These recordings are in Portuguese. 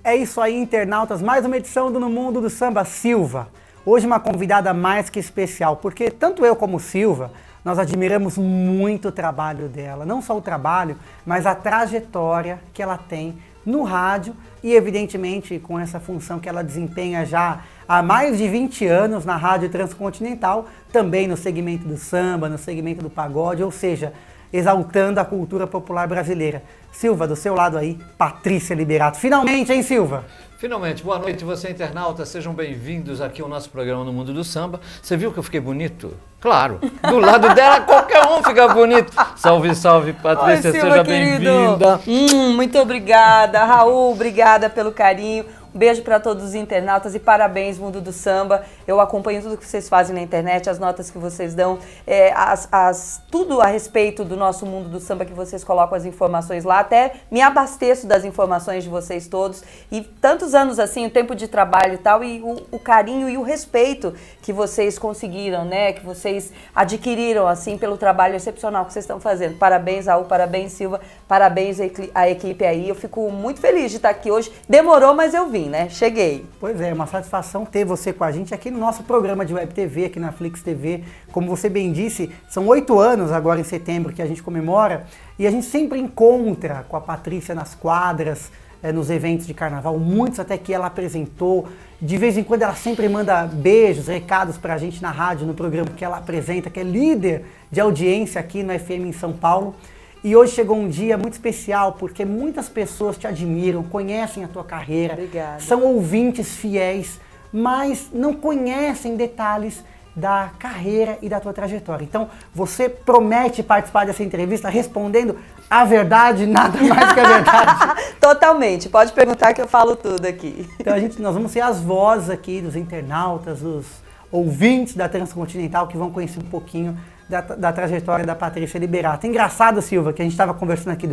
É isso aí, internautas, mais uma edição do No Mundo do Samba Silva. Hoje uma convidada mais que especial, porque tanto eu como Silva, nós admiramos muito o trabalho dela. Não só o trabalho, mas a trajetória que ela tem no rádio e evidentemente com essa função que ela desempenha já há mais de 20 anos na Rádio Transcontinental, também no segmento do samba, no segmento do pagode, ou seja, exaltando a cultura popular brasileira. Silva, do seu lado aí, Patrícia Liberato. Finalmente, hein, Silva? Finalmente, boa noite você internauta, sejam bem-vindos aqui ao nosso programa No Mundo do Samba. Você viu que eu fiquei bonito? Claro, do lado dela qualquer um fica bonito. Salve, salve, Patrícia, Oi, Silva, seja bem-vinda. Muito obrigada, Raul, obrigada pelo carinho. Um beijo para todos os internautas e parabéns, Mundo do Samba. Eu acompanho tudo que vocês fazem na internet, as notas que vocês dão, tudo a respeito do nosso Mundo do Samba que vocês colocam as informações lá. Até me abasteço das informações de vocês todos. E tantos anos assim, o tempo de trabalho e tal, e o carinho e o respeito que vocês conseguiram, né? Que vocês adquiriram assim pelo trabalho excepcional que vocês estão fazendo. Parabéns, Raul, parabéns, Silva, parabéns à equipe aí. Eu fico muito feliz de estar aqui hoje. Demorou, mas eu vim. Né? Cheguei. Pois é, uma satisfação ter você com a gente aqui no nosso programa de Web TV, aqui na Flix TV. Como você bem disse, são 8 anos agora em setembro que a gente comemora e a gente sempre encontra com a Patrícia nas quadras, nos eventos de carnaval, muitos até que ela apresentou. De vez em quando ela sempre manda beijos, recados pra gente na rádio, no programa que ela apresenta, que é líder de audiência aqui no FM em São Paulo. E hoje chegou um dia muito especial, porque muitas pessoas te admiram, conhecem a tua carreira, Obrigada. São ouvintes fiéis, mas não conhecem detalhes da carreira e da tua trajetória. Então, você promete participar dessa entrevista respondendo a verdade, nada mais que a verdade. Totalmente, pode perguntar que eu falo tudo aqui. Então, nós vamos ser as vozes aqui dos internautas, dos ouvintes da Transcontinental que vão conhecer um pouquinho da trajetória da Patrícia Liberato. Engraçado, Silva, que a gente estava conversando aqui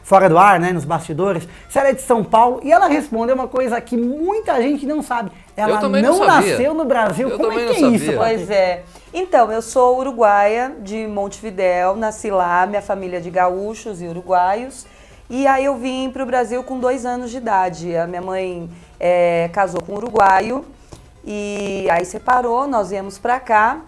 fora do ar, né, nos bastidores, se ela é de São Paulo, e ela respondeu uma coisa que muita gente não sabe. Ela não nasceu no Brasil. Como é que é isso? Pois é. Então, eu sou uruguaia, de Montevidéu, nasci lá, minha família é de gaúchos e uruguaios, e aí eu vim para o Brasil com 2 anos de idade. A minha mãe casou com um uruguaio, e aí separou, nós viemos para cá.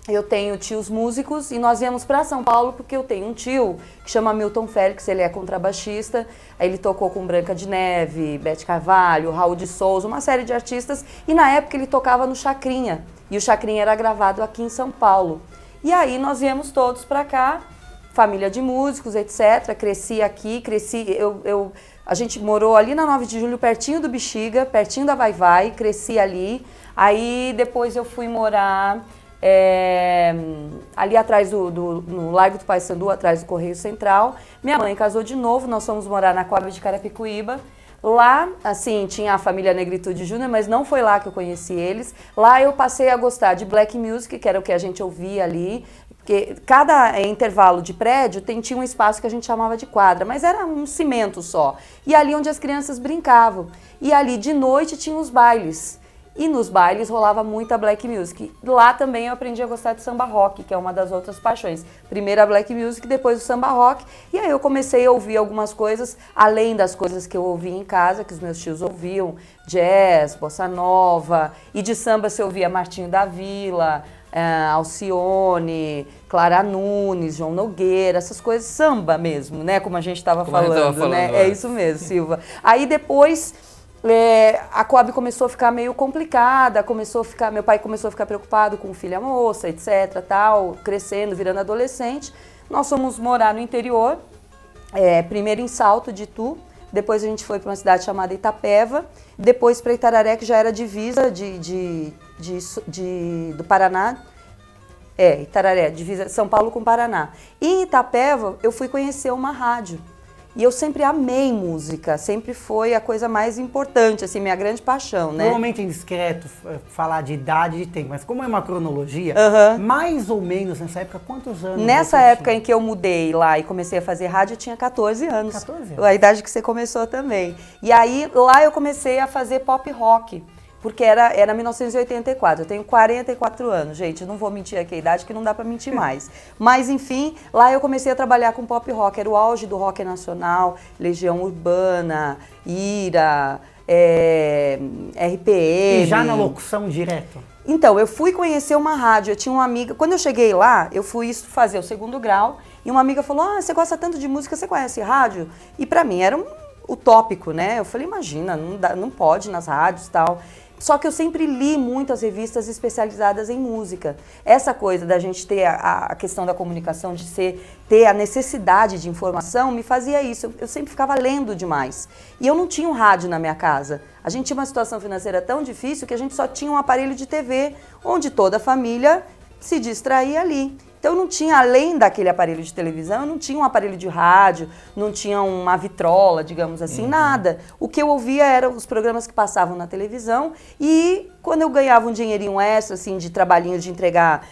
Eu tenho tios músicos e nós viemos para São Paulo porque eu tenho um tio que chama Milton Félix, ele é contrabaixista, aí ele tocou com Branca de Neve, Bete Carvalho, Raul de Souza, uma série de artistas, e na época ele tocava no Chacrinha, e o Chacrinha era gravado aqui em São Paulo. E aí nós viemos todos para cá, família de músicos, etc, cresci aqui, a gente morou ali na 9 de julho, pertinho do Bexiga, pertinho da Vai Vai, cresci ali, depois eu fui morar ali atrás no Largo do Paissandu, atrás do Correio Central. Minha mãe casou de novo, nós fomos morar na Coab de Carapicuíba. Lá, assim, tinha a família Negritude Júnior, mas não foi lá que eu conheci eles. Lá eu passei a gostar de black music, que era o que a gente ouvia ali, porque cada intervalo de prédio tinha um espaço que a gente chamava de quadra, mas era um cimento só. E ali onde as crianças brincavam. E ali de noite tinha os bailes. E nos bailes rolava muita black music. Lá também eu aprendi a gostar de samba rock, que é uma das outras paixões. Primeiro a black music, depois o samba rock. E aí eu comecei a ouvir algumas coisas, além das coisas que eu ouvia em casa, que os meus tios ouviam, jazz, bossa nova. E de samba se ouvia Martinho da Vila, Alcione, Clara Nunes, João Nogueira, essas coisas, samba mesmo, né? Como a gente estava falando, né? É isso mesmo, Silva. Aí depois a Coab começou a ficar meio complicada, meu pai começou a ficar preocupado com filha moça, etc, tal, crescendo, virando adolescente. Nós fomos morar no interior, primeiro em Salto de Itu, depois a gente foi para uma cidade chamada Itapeva, depois para Itararé, que já era divisa do Paraná, Itararé, divisa São Paulo com Paraná. E em Itapeva eu fui conhecer uma rádio. E eu sempre amei música, sempre foi a coisa mais importante, assim, minha grande paixão, né? Normalmente é indiscreto falar de idade e de tempo, mas como é uma cronologia, mais ou menos nessa época, quantos anos? Nessa época em que eu mudei lá e comecei a fazer rádio, eu tinha 14 anos. 14 anos. A idade que você começou também. E aí, lá eu comecei a fazer pop rock. porque era 1984. Eu tenho 44 anos, gente, eu não vou mentir aqui a idade, que não dá pra mentir mais. Mas, enfim, lá eu comecei a trabalhar com pop rock, era o auge do rock nacional, Legião Urbana, Ira, RPM. E já na locução direto? Então, eu fui conhecer uma rádio, eu tinha uma amiga, quando eu cheguei lá, eu fui fazer o 2º grau, e uma amiga falou, você gosta tanto de música, você conhece rádio? E pra mim era utópico, né? Eu falei, imagina, não pode nas rádios e tal. Só que eu sempre li muitas revistas especializadas em música. Essa coisa da gente ter a questão da comunicação, de ter a necessidade de informação, me fazia isso. Eu sempre ficava lendo demais. E eu não tinha um rádio na minha casa. A gente tinha uma situação financeira tão difícil que a gente só tinha um aparelho de TV, onde toda a família se distraía ali. Então eu não tinha, além daquele aparelho de televisão, eu não tinha um aparelho de rádio, não tinha uma vitrola, digamos assim, nada. O que eu ouvia eram os programas que passavam na televisão e quando eu ganhava um dinheirinho extra, assim, de trabalhinho de entregar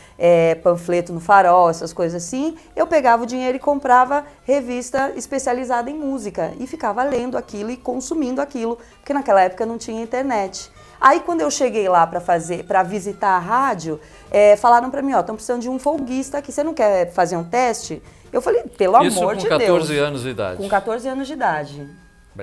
panfleto no Farol, essas coisas assim, eu pegava o dinheiro e comprava revista especializada em música e ficava lendo aquilo e consumindo aquilo, porque naquela época não tinha internet. Aí quando eu cheguei lá para visitar a rádio, falaram para mim, estão precisando de um folguista aqui, você não quer fazer um teste? Eu falei, pelo amor de Deus. Isso com 14 anos de idade? Com 14 anos de idade.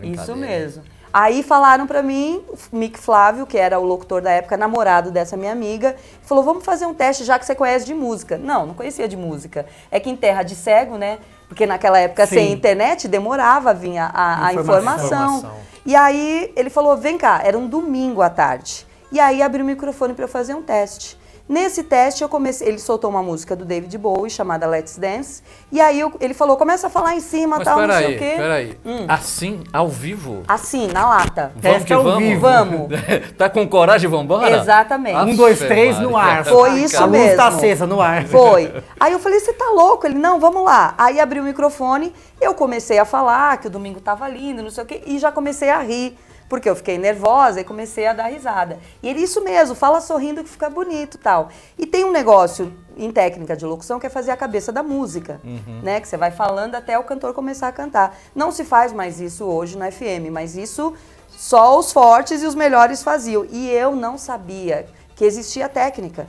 Isso mesmo. Aí falaram para mim, o Mick Flávio, que era o locutor da época, namorado dessa minha amiga, falou, vamos fazer um teste já que você conhece de música. Não conhecia de música. É que em terra de cego, né? Porque naquela época, sem internet, demorava a vir a informação. E aí ele falou, vem cá, era um domingo à tarde. E aí abriu o microfone para eu fazer um teste. Nesse teste eu comecei, ele soltou uma música do David Bowie chamada Let's Dance. E aí ele falou, começa a falar em cima, mas tal, não sei o quê. Peraí, assim, ao vivo? Assim, na lata. Vamos que vamos? Vamos. Tá com coragem, vambora? Exatamente. 1, 2, 3 no ar. Foi isso a mesmo. A luz tá acesa no ar. Foi. Aí eu falei, você tá louco? Ele, não, vamos lá. Aí abriu o microfone, eu comecei a falar que o domingo tava lindo, não sei o quê, e já comecei a rir. Porque eu fiquei nervosa e comecei a dar risada. E ele, isso mesmo, fala sorrindo que fica bonito e tal. E tem um negócio em técnica de locução que é fazer a cabeça da música, né? Que você vai falando até o cantor começar a cantar. Não se faz mais isso hoje no FM, mas isso só os fortes e os melhores faziam. E eu não sabia que existia técnica.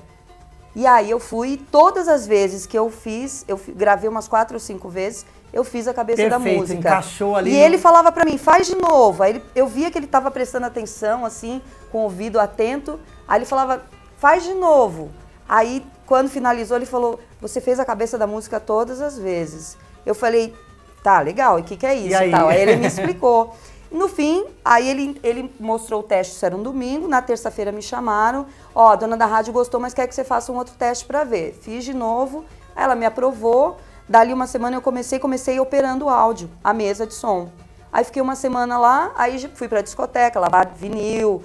E aí eu fui, todas as vezes que eu fiz, gravei umas 4 ou 5 vezes, eu fiz a cabeça da música. Encaixou ali. E ele falava pra mim, faz de novo. Aí eu via que ele tava prestando atenção, assim, com o ouvido atento. Aí ele falava, faz de novo. Aí, quando finalizou, ele falou, você fez a cabeça da música todas as vezes. Eu falei, tá, legal, e o que é isso? E aí? Tal. Aí ele me explicou. No fim, aí ele mostrou o teste, isso era um domingo, na terça-feira me chamaram, a dona da rádio gostou, mas quer que você faça um outro teste pra ver. Fiz de novo, aí ela me aprovou, dali uma semana eu comecei operando o áudio, a mesa de som. Aí fiquei uma semana lá, aí fui pra discoteca, lavar vinil,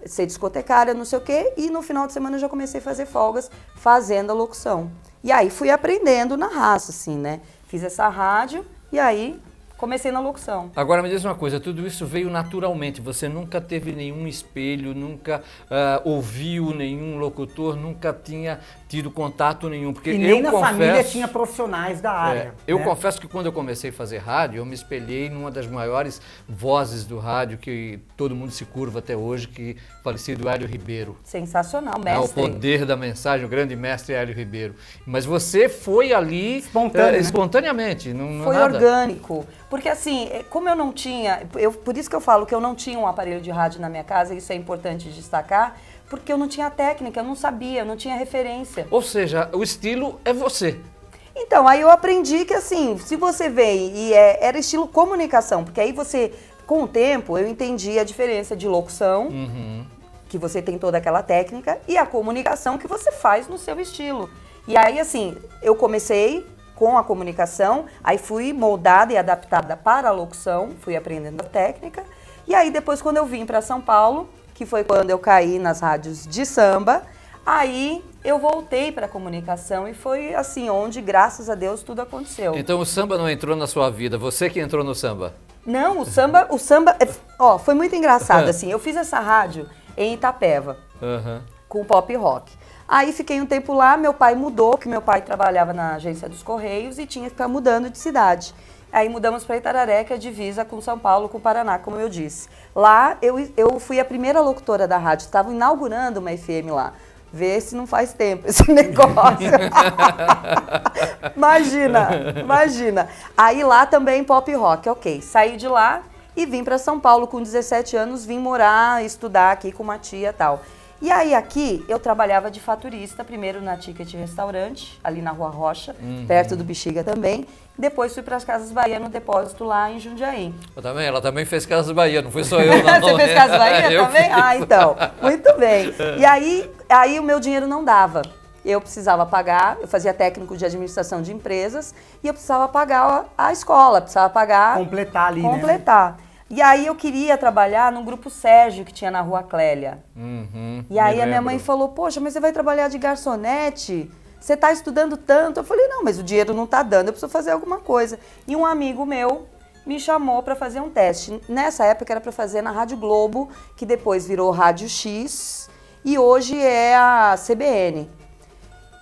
ser discotecária, não sei o quê, e no final de semana eu já comecei a fazer folgas, fazendo a locução. E aí fui aprendendo na raça, assim, né? Fiz essa rádio, e aí comecei na locução. Agora me diz uma coisa, tudo isso veio naturalmente, você nunca teve nenhum espelho, nunca ouviu nenhum locutor, nunca tinha tido contato nenhum, porque e nem na família tinha profissionais da área. Eu confesso que quando eu comecei a fazer rádio, eu me espelhei numa das maiores vozes do rádio, que todo mundo se curva até hoje, que falecido Hélio Ribeiro. Sensacional, mestre. O poder da mensagem, o grande mestre Hélio Ribeiro. Mas você foi ali espontaneamente, não foi nada. Orgânico. Porque assim, como eu não tinha, por isso que eu falo que eu não tinha um aparelho de rádio na minha casa, isso é importante destacar, porque eu não tinha técnica, eu não sabia, eu não tinha referência. Ou seja, o estilo é você. Então, aí eu aprendi que assim, se você vem e era estilo comunicação, porque aí você, com o tempo, eu entendi a diferença de locução, que você tem toda aquela técnica, e a comunicação que você faz no seu estilo. E aí, assim, eu comecei com a comunicação, aí fui moldada e adaptada para a locução, fui aprendendo a técnica, e aí depois quando eu vim para São Paulo, que foi quando eu caí nas rádios de samba, aí eu voltei para a comunicação e foi assim, onde graças a Deus tudo aconteceu. Então o samba não entrou na sua vida, você que entrou no samba? Não, o samba, foi muito engraçado assim, eu fiz essa rádio em Itapeva, com pop rock. Aí fiquei um tempo lá, meu pai mudou, que meu pai trabalhava na agência dos Correios e tinha que ficar mudando de cidade. Aí mudamos para Itararé, que é a divisa com São Paulo, com o Paraná, como eu disse. Lá eu fui a primeira locutora da rádio, estava inaugurando uma FM lá. Vê se não faz tempo esse negócio. Imagina. Aí lá também pop rock, ok. Saí de lá e vim para São Paulo com 17 anos, vim morar, estudar aqui com uma tia e tal. E aí aqui eu trabalhava de faturista, primeiro na Ticket Restaurante, ali na Rua Rocha, perto do Bexiga também. Depois fui para as Casas Bahia no depósito lá em Jundiaí. Ela também fez Casas Bahia, não fui só eu não. Você fez Casas Bahia Eu também? fiz. Ah, então, muito bem. E aí o meu dinheiro não dava. Eu precisava pagar, eu fazia técnico de administração de empresas e eu precisava pagar a escola, precisava pagar... Completar ali, né? Completar. E aí eu queria trabalhar no Grupo Sérgio, que tinha na Rua Clélia. E aí a minha mãe falou, poxa, mas você vai trabalhar de garçonete? Você está estudando tanto? Eu falei, não, mas o dinheiro não está dando, eu preciso fazer alguma coisa. E um amigo meu me chamou para fazer um teste. Nessa época era para fazer na Rádio Globo, que depois virou Rádio X e hoje é a CBN.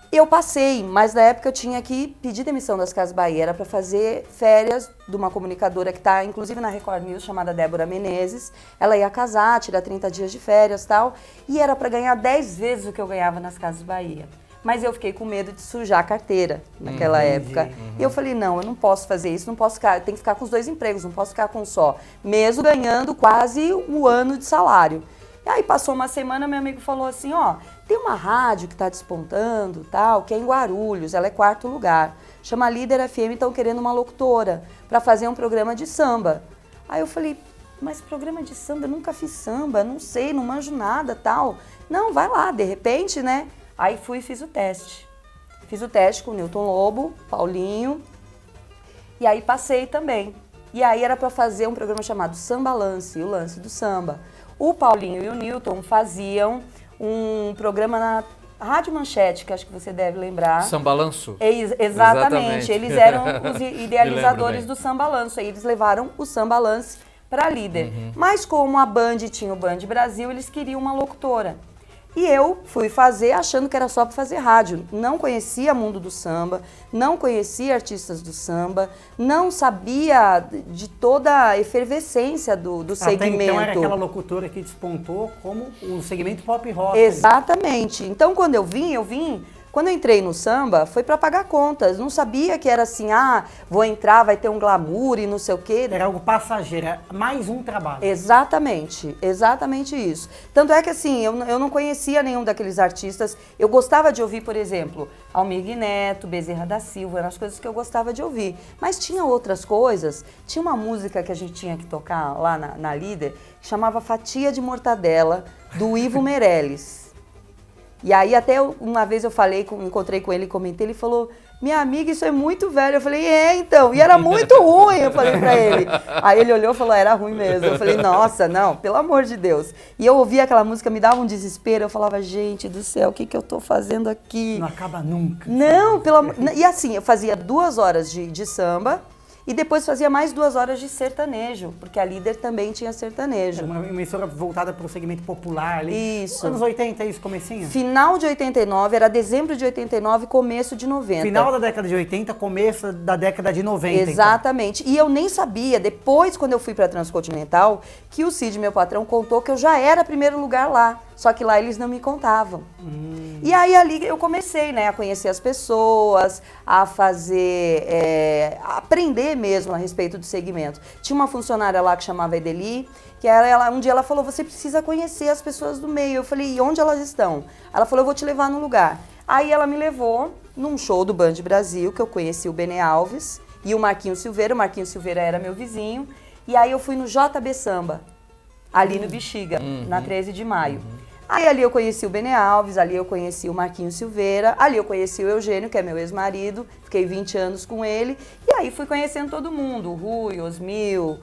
Eu passei, mas na época eu tinha que pedir demissão das Casas Bahia, era para fazer férias de uma comunicadora que está inclusive na Record News, chamada Débora Menezes. Ela ia casar, tirar 30 dias de férias e tal, e era para ganhar 10 vezes o que eu ganhava nas Casas Bahia. Mas eu fiquei com medo de sujar a carteira naquela época. E eu falei, não, eu não posso fazer isso, não posso ficar, tem que ficar com os 2 empregos, não posso ficar com um só, mesmo ganhando quase um ano de salário. E aí passou uma semana, meu amigo falou assim, ó, tem uma rádio que está despontando, tal, que é em Guarulhos, ela é 4º lugar. Chama Líder FM, estão querendo uma locutora para fazer um programa de samba. Aí eu falei, mas programa de samba, eu nunca fiz samba, não sei, não manjo nada, tal. Não, vai lá, de repente, né? Aí fui e fiz o teste. Fiz o teste com o Newton Lobo, Paulinho, e aí passei também. E aí era para fazer um programa chamado Samba Lance, o lance do samba. O Paulinho e o Newton faziam um programa na Rádio Manchete, que acho que você deve lembrar. Sambalanço? Exatamente. Eles eram os idealizadores do Sambalanço. Aí eles levaram o Sambalance para Líder. Mas como a Band tinha o Band Brasil, eles queriam uma locutora. E eu fui fazer achando que era só para fazer rádio. Não conhecia mundo do samba, não conhecia artistas do samba, não sabia de toda a efervescência do segmento. Então era aquela locutora que despontou como o segmento pop rock. Exatamente. Então quando eu vim... Quando eu entrei no samba, foi para pagar contas. Não sabia que era assim, vou entrar, vai ter um glamour e não sei o quê. Era algo passageiro, era mais um trabalho. Exatamente isso. Tanto é que assim, eu não conhecia nenhum daqueles artistas. Eu gostava de ouvir, por exemplo, Almir Neto, Bezerra da Silva, eram as coisas que eu gostava de ouvir. Mas tinha outras coisas. Tinha uma música que a gente tinha que tocar lá na Líder, que chamava Fatia de Mortadela, do Ivo Meirelles. E aí até uma vez eu encontrei com ele e comentei, ele falou, minha amiga, isso é muito velho. Eu falei, então, e era muito ruim, eu falei pra ele. Aí ele olhou e falou, era ruim mesmo. Eu falei, nossa, não, pelo amor de Deus. E eu ouvia aquela música, me dava um desespero, eu falava, gente do céu, o que eu tô fazendo aqui? Não acaba nunca. Não, pelo amor... E assim, eu fazia 2 horas de samba, e depois fazia mais 2 horas de sertanejo, porque a Líder também tinha sertanejo. Era uma emissora voltada para o segmento popular ali. Isso. Anos 80, isso, comecinho? Final de 89, era dezembro de 89, começo de 90. Final da década de 80, começo da década de 90. Exatamente. Então. E eu nem sabia, depois quando eu fui para a Transcontinental, que o Cid, meu patrão, contou que eu já era 1º lugar lá. Só que lá eles não me contavam. E aí ali eu comecei, né, a conhecer as pessoas, a fazer, a aprender mesmo a respeito do segmento. Tinha uma funcionária lá que chamava Edeli, que um dia ela falou, você precisa conhecer as pessoas do meio. Eu falei, e onde elas estão? Ela falou, eu vou te levar no lugar. Aí ela me levou num show do Band Brasil, que eu conheci o Benê Alves e o Marquinhos Silveira. O Marquinhos Silveira era meu vizinho. E aí eu fui no JB Samba, ali no Bexiga, na 13 de maio. Aí ali eu conheci o Benê Alves, ali eu conheci o Marquinhos Silveira, ali eu conheci o Eugênio, que é meu ex-marido, fiquei 20 anos com ele, e aí fui conhecendo todo mundo, o Rui, Osmil,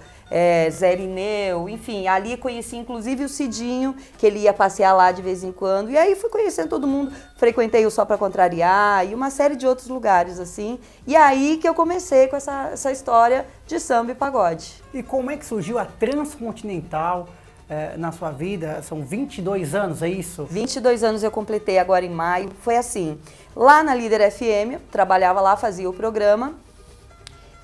Zé Irineu, enfim, ali conheci inclusive o Cidinho, que ele ia passear lá de vez em quando, e aí fui conhecendo todo mundo, frequentei o Só Pra Contrariar e uma série de outros lugares, assim, e aí que eu comecei com essa história de samba e pagode. E como é que surgiu a Transcontinental na sua vida? São 22 anos, é isso? 22 anos eu completei agora em maio. Foi assim, lá na Líder FM, trabalhava lá, fazia o programa.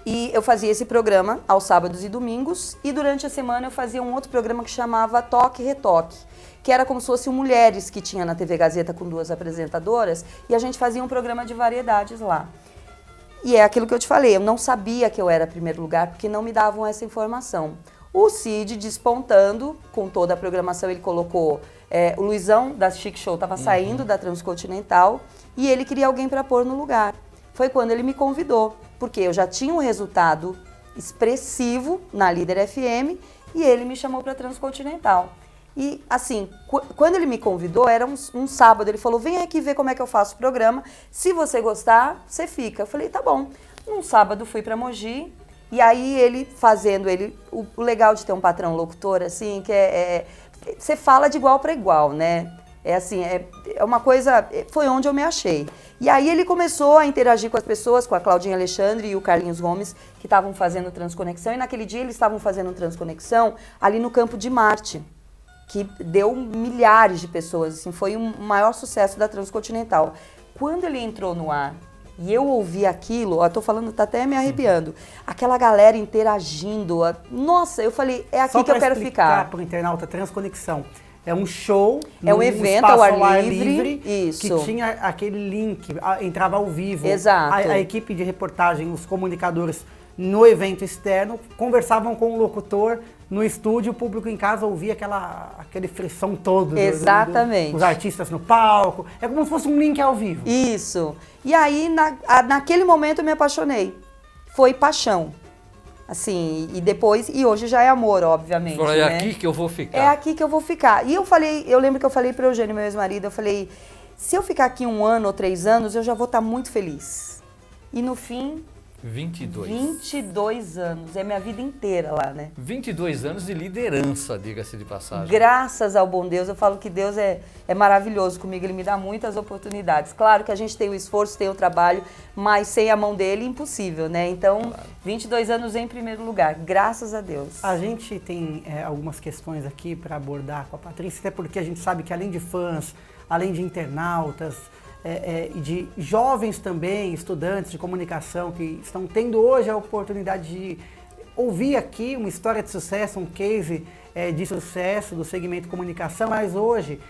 E eu fazia esse programa aos sábados e domingos, e durante a semana eu fazia um outro programa que chamava Toque e Retoque, que era como se fosse Mulheres, que tinha na TV Gazeta com 2 apresentadoras, e a gente fazia um programa de variedades lá. E é aquilo que eu te falei, eu não sabia que eu era primeiro lugar, porque não me davam essa informação. O Cid despontando, com toda a programação, ele colocou... o Luizão da Chic Show estava saindo da Transcontinental, e ele queria alguém para pôr no lugar. Foi quando ele me convidou, porque eu já tinha um resultado expressivo na Líder FM e ele me chamou para a Transcontinental. E assim, quando ele me convidou, era um sábado, ele falou, vem aqui ver como é que eu faço o programa, se você gostar, você fica. Eu falei, tá bom. Num sábado fui para Mogi e aí ele fazendo, o legal de ter um patrão locutor, assim, que você fala de igual para igual, né? É assim, é uma coisa, foi onde eu me achei. E aí ele começou a interagir com as pessoas, com a Claudinha Alexandre e o Carlinhos Gomes, que estavam fazendo Transconexão. E naquele dia eles estavam fazendo Transconexão ali no Campo de Marte, que deu milhares de pessoas, assim, foi o maior sucesso da Transcontinental. Quando ele entrou no ar e eu ouvi aquilo, ó, tô falando, tá até me arrepiando, aquela galera interagindo, nossa, eu falei, é aqui que eu quero ficar. Só para para o internauta, Transconexão. É um show, é um evento ao ar livre, isso. Que tinha aquele link, entrava ao vivo. Exato. A equipe de reportagem, os comunicadores no evento externo, conversavam com o locutor no estúdio, o público em casa ouvia aquele frição todo. Exatamente. Os artistas no palco, é como se fosse um link ao vivo. Isso. E aí, naquele momento eu me apaixonei. Foi paixão. Assim, e depois, e hoje já é amor, obviamente. Falei, é aqui que eu vou ficar. É aqui que eu vou ficar. E eu lembro que eu falei para o Eugênio, meu ex-marido, eu falei, se eu ficar aqui 1 ano ou 3 anos, eu já vou estar muito feliz. E no fim... 22 anos, é minha vida inteira lá, né? 22 anos de liderança, diga-se de passagem. Graças ao bom Deus, eu falo que Deus é maravilhoso comigo, Ele me dá muitas oportunidades. Claro que a gente tem o esforço, tem o trabalho, mas sem a mão dele, impossível, né? Então, claro. 22 anos em primeiro lugar, graças a Deus. A gente tem algumas questões aqui para abordar com a Patrícia, até porque a gente sabe que além de fãs, além de internautas, e de jovens também, estudantes de comunicação que estão tendo hoje a oportunidade de ouvir aqui uma história de sucesso, um case de sucesso do segmento comunicação, mas hoje,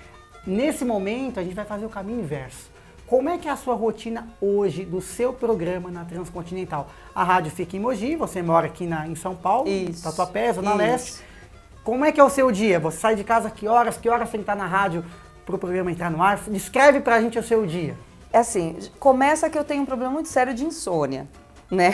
nesse momento, a gente vai fazer o caminho inverso. Como é que é a sua rotina hoje do seu programa na Transcontinental? A rádio fica em Mogi, você mora aqui em São Paulo, Tatuapé, Zona Leste. Como é que é o seu dia? Você sai de casa que horas tem que estar na rádio para o programa entrar no ar? Descreve pra gente o seu dia. É assim, começa que eu tenho um problema muito sério de insônia, né?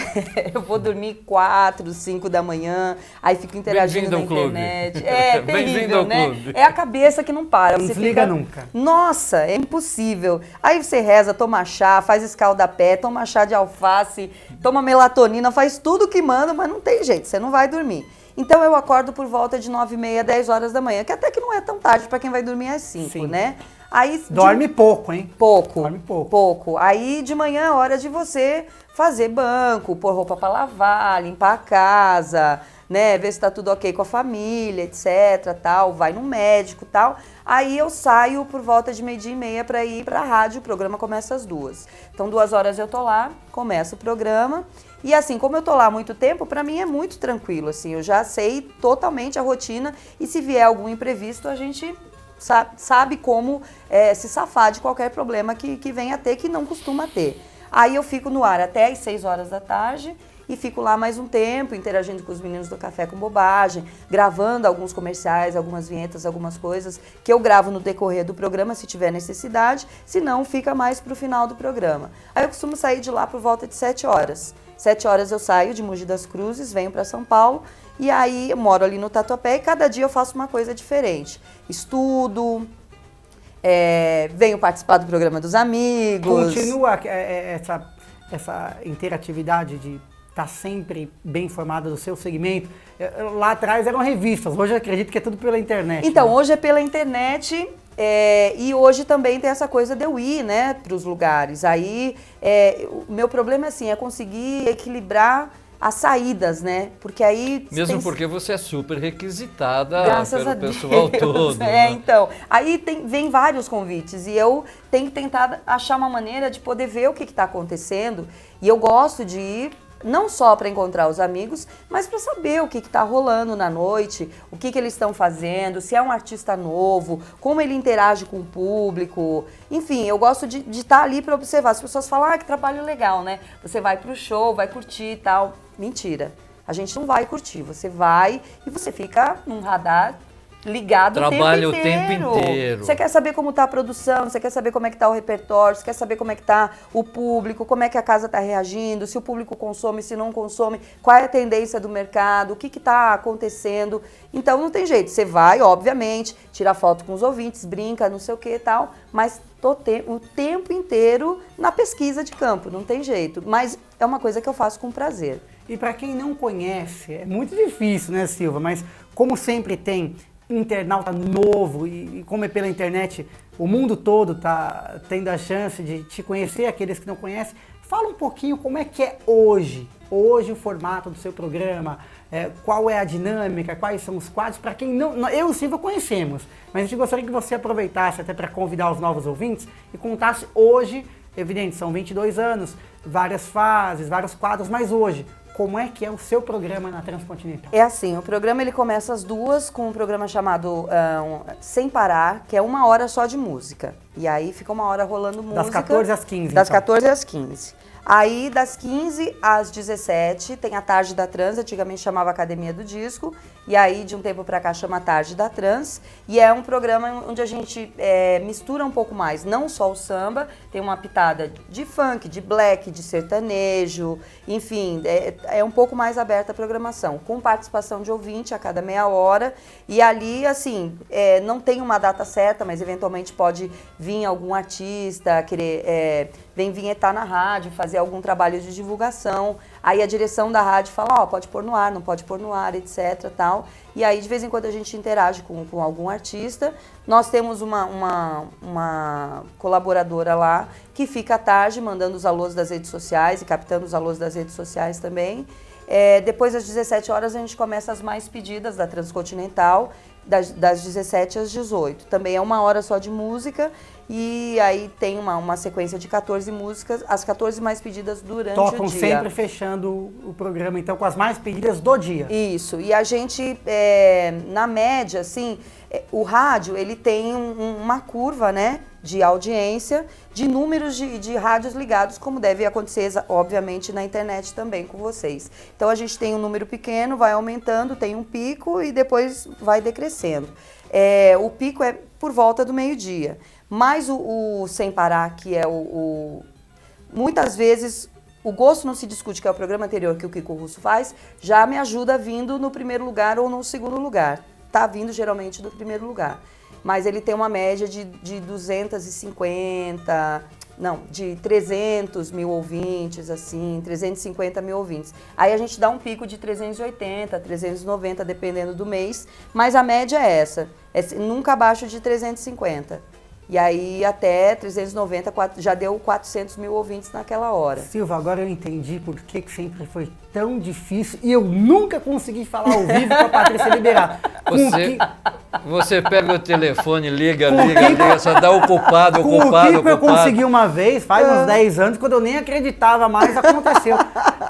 Eu vou dormir 4, 5 da manhã, aí fico interagindo na internet. É terrível, né? Clube. É a cabeça que não para. Não desliga nunca. Nossa, é impossível. Aí você reza, toma chá, faz escaldapé, toma chá de alface, toma melatonina, faz tudo que manda, mas não tem jeito, você não vai dormir. Então eu acordo por volta de 9h30, 10 horas da manhã, que até que não é tão tarde para quem vai dormir às 5, Sim. né? Aí, dorme pouco, hein? Pouco. Dorme pouco. Pouco. Aí de manhã é hora de você fazer banco, pôr roupa para lavar, limpar a casa, né? Ver se tá tudo ok com a família, etc, tal, vai no médico, tal. Aí eu saio por volta de 12h30 para ir para a rádio, o programa começa às 2h. Então 2 horas eu tô lá, começa o programa. E assim, como eu tô lá há muito tempo, para mim é muito tranquilo, assim, eu já sei totalmente a rotina e se vier algum imprevisto, a gente sabe como se safar de qualquer problema que venha a ter, que não costuma ter. Aí eu fico no ar até às 6 horas da tarde e fico lá mais um tempo, interagindo com os meninos do Café com Bobagem, gravando alguns comerciais, algumas vinhetas, algumas coisas que eu gravo no decorrer do programa, se tiver necessidade, se não, fica mais pro final do programa. Aí eu costumo sair de lá por volta de 7 horas. 7 horas eu saio de Mogi das Cruzes, venho para São Paulo e aí eu moro ali no Tatuapé e cada dia eu faço uma coisa diferente. Estudo, venho participar do programa dos amigos. Continua essa interatividade de estar sempre bem informada do seu segmento. Lá atrás eram revistas, hoje eu acredito que é tudo pela internet. Então, né? Hoje é pela internet. E hoje também tem essa coisa de eu ir, né, para os lugares. Aí, o meu problema é assim, é conseguir equilibrar as saídas, né? Porque aí... Mesmo porque você é super requisitada pelo Deus. pessoal todo. Né? Então, aí vem vários convites e eu tenho que tentar achar uma maneira de poder ver o que está acontecendo. E eu gosto de ir não só para encontrar os amigos, mas para saber o que está rolando na noite, o que eles estão fazendo, se é um artista novo, como ele interage com o público. Enfim, eu gosto de estar ali para observar. As pessoas falam, que trabalho legal, né? Você vai pro show, vai curtir e tal. Mentira. A gente não vai curtir. Você vai e você fica num radar ligado Trabalha o tempo inteiro. Você quer saber como está a produção, você quer saber como é que está o repertório, você quer saber como é que está o público, como é que a casa está reagindo, se o público consome, se não consome, qual é a tendência do mercado, o que está acontecendo. Então não tem jeito, você vai, obviamente, tira foto com os ouvintes, brinca, não sei o que e tal, mas o tempo inteiro na pesquisa de campo, não tem jeito. Mas é uma coisa que eu faço com prazer. E para quem não conhece, é muito difícil, né, Silva? Mas como sempre tem internauta novo e como é pela internet, o mundo todo tá tendo a chance de te conhecer, aqueles que não conhecem. Fala um pouquinho como é que é hoje o formato do seu programa, qual é a dinâmica, quais são os quadros, para quem não, eu e o Silva conhecemos, mas a gente gostaria que você aproveitasse até para convidar os novos ouvintes e contasse hoje, evidente, são 22 anos, várias fases, vários quadros, mas hoje, como é que é o seu programa na Transcontinental? É assim, o programa ele começa às 2 com um programa chamado Sem Parar, que é 1 hora só de música. E aí fica 1 hora rolando música. Das 14 às 15, Das então. 14 às 15. Aí, das 15 às 17, tem a Tarde da Trans, antigamente chamava Academia do Disco, e aí, de um tempo pra cá, chama Tarde da Trans, e é um programa onde a gente mistura um pouco mais, não só o samba, tem uma pitada de funk, de black, de sertanejo, enfim, é um pouco mais aberta a programação, com participação de ouvinte a cada meia hora, e ali, assim, não tem uma data certa, mas eventualmente pode vir algum artista, querer... vem vinhetar na rádio, fazer algum trabalho de divulgação. Aí a direção da rádio fala, pode pôr no ar, não pode pôr no ar, etc. Tal. E aí, de vez em quando, a gente interage com algum artista. Nós temos uma colaboradora lá que fica à tarde mandando os alôs das redes sociais e captando os alôs das redes sociais também. Depois, às 17 horas, a gente começa as mais pedidas da Transcontinental, das 17 às 18. Também é 1 hora só de música e aí tem uma sequência de 14 músicas, as 14 mais pedidas durante o dia. Tocam sempre fechando o programa, então, com as mais pedidas do dia. Isso, e a gente, na média, assim, o rádio, ele tem uma curva, né, de audiência, de números de rádios ligados, como deve acontecer, obviamente, na internet também com vocês. Então, a gente tem um número pequeno, vai aumentando, tem um pico e depois vai decrescendo. O pico é por volta do meio-dia. Mas o Sem Parar, que é muitas vezes, o Gosto Não Se Discute, que é o programa anterior que o Kiko Russo faz, já me ajuda vindo no primeiro lugar ou no segundo lugar. Tá vindo geralmente do primeiro lugar. Mas ele tem uma média de 300 mil ouvintes, assim, 350 mil ouvintes. Aí a gente dá um pico de 380, 390, dependendo do mês, mas a média é essa, nunca abaixo de 350. E aí até 390, já deu 400 mil ouvintes naquela hora. Silva, agora eu entendi por que sempre foi tão difícil e eu nunca consegui falar ao vivo com a Patrícia Liberato. Você pega o telefone, liga, só dá o culpado. Com o Kiko eu consegui uma vez, faz uns 10 anos, quando eu nem acreditava mais, aconteceu.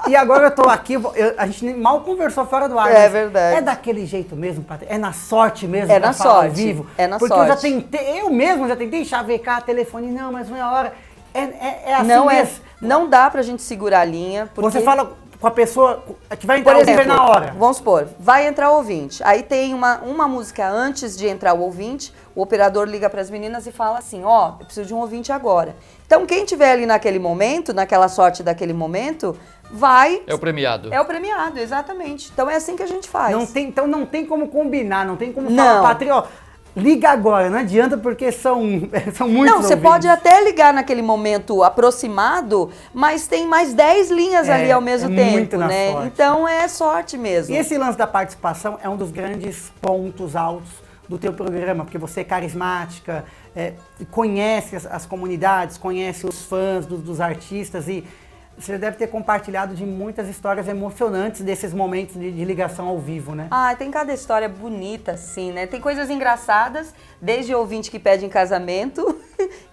E agora eu tô aqui, a gente mal conversou fora do ar. É verdade. É daquele jeito mesmo, Patrícia? É na sorte mesmo pra falar ao vivo? É na Porque sorte. eu mesmo já tentei chavecar telefone, não, mas não é a hora. É assim não mesmo. Não dá pra gente segurar a linha. Porque... Você fala com a pessoa que vai entrar Por exemplo, na hora. Vamos supor, vai entrar o ouvinte. Aí tem uma música antes de entrar o ouvinte, o operador liga para as meninas e fala assim, eu preciso de um ouvinte agora. Então quem tiver ali naquele momento, naquela sorte daquele momento, vai... É o premiado. É o premiado, exatamente. Então é assim que a gente faz. Então não tem como combinar, não tem como falar, Patrícia, liga agora, não adianta porque são muitos Não, você ouvintes. pode até ligar naquele momento aproximado, mas tem mais 10 linhas ali ao mesmo tempo, muito na né? sorte. Então é sorte mesmo. E esse lance da participação é um dos grandes pontos altos do teu programa, porque você é carismática, conhece as comunidades, conhece os fãs dos artistas e você deve ter compartilhado de muitas histórias emocionantes desses momentos de ligação ao vivo, né? Tem cada história bonita, assim, né? Tem coisas engraçadas, desde ouvinte que pede em casamento,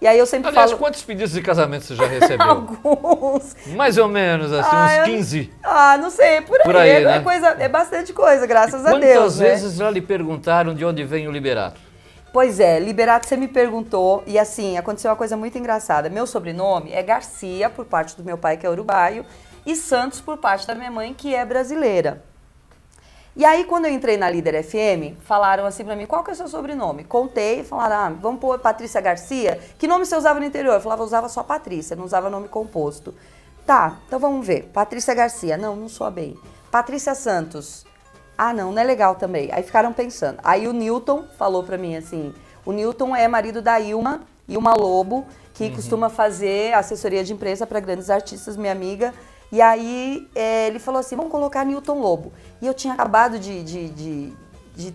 E aí eu sempre Aliás, falo... quantos pedidos de casamento você já recebeu? Alguns. Mais ou menos, assim, uns 15. Não sei, por aí. Né? É bastante coisa, graças a Deus. Quantas vezes já lhe perguntaram de onde vem o Liberato? Pois é, Liberato, você me perguntou, e assim, aconteceu uma coisa muito engraçada. Meu sobrenome é Garcia, por parte do meu pai, que é uruguaio, e Santos, por parte da minha mãe, que é brasileira. E aí, quando eu entrei na Líder FM, falaram assim pra mim, qual que é o seu sobrenome? Contei, falaram, vamos pôr Patrícia Garcia. Que nome você usava no interior? Eu falava, eu usava só Patrícia, não usava nome composto. Tá, então vamos ver. Patrícia Garcia, não soa bem. Patrícia Santos, não é legal também. Aí ficaram pensando. Aí o Newton falou pra mim assim, o Newton é marido da Ilma Lobo, que costuma fazer assessoria de imprensa para grandes artistas, minha amiga. E aí ele falou assim, vamos colocar Newton Lobo. E eu tinha acabado de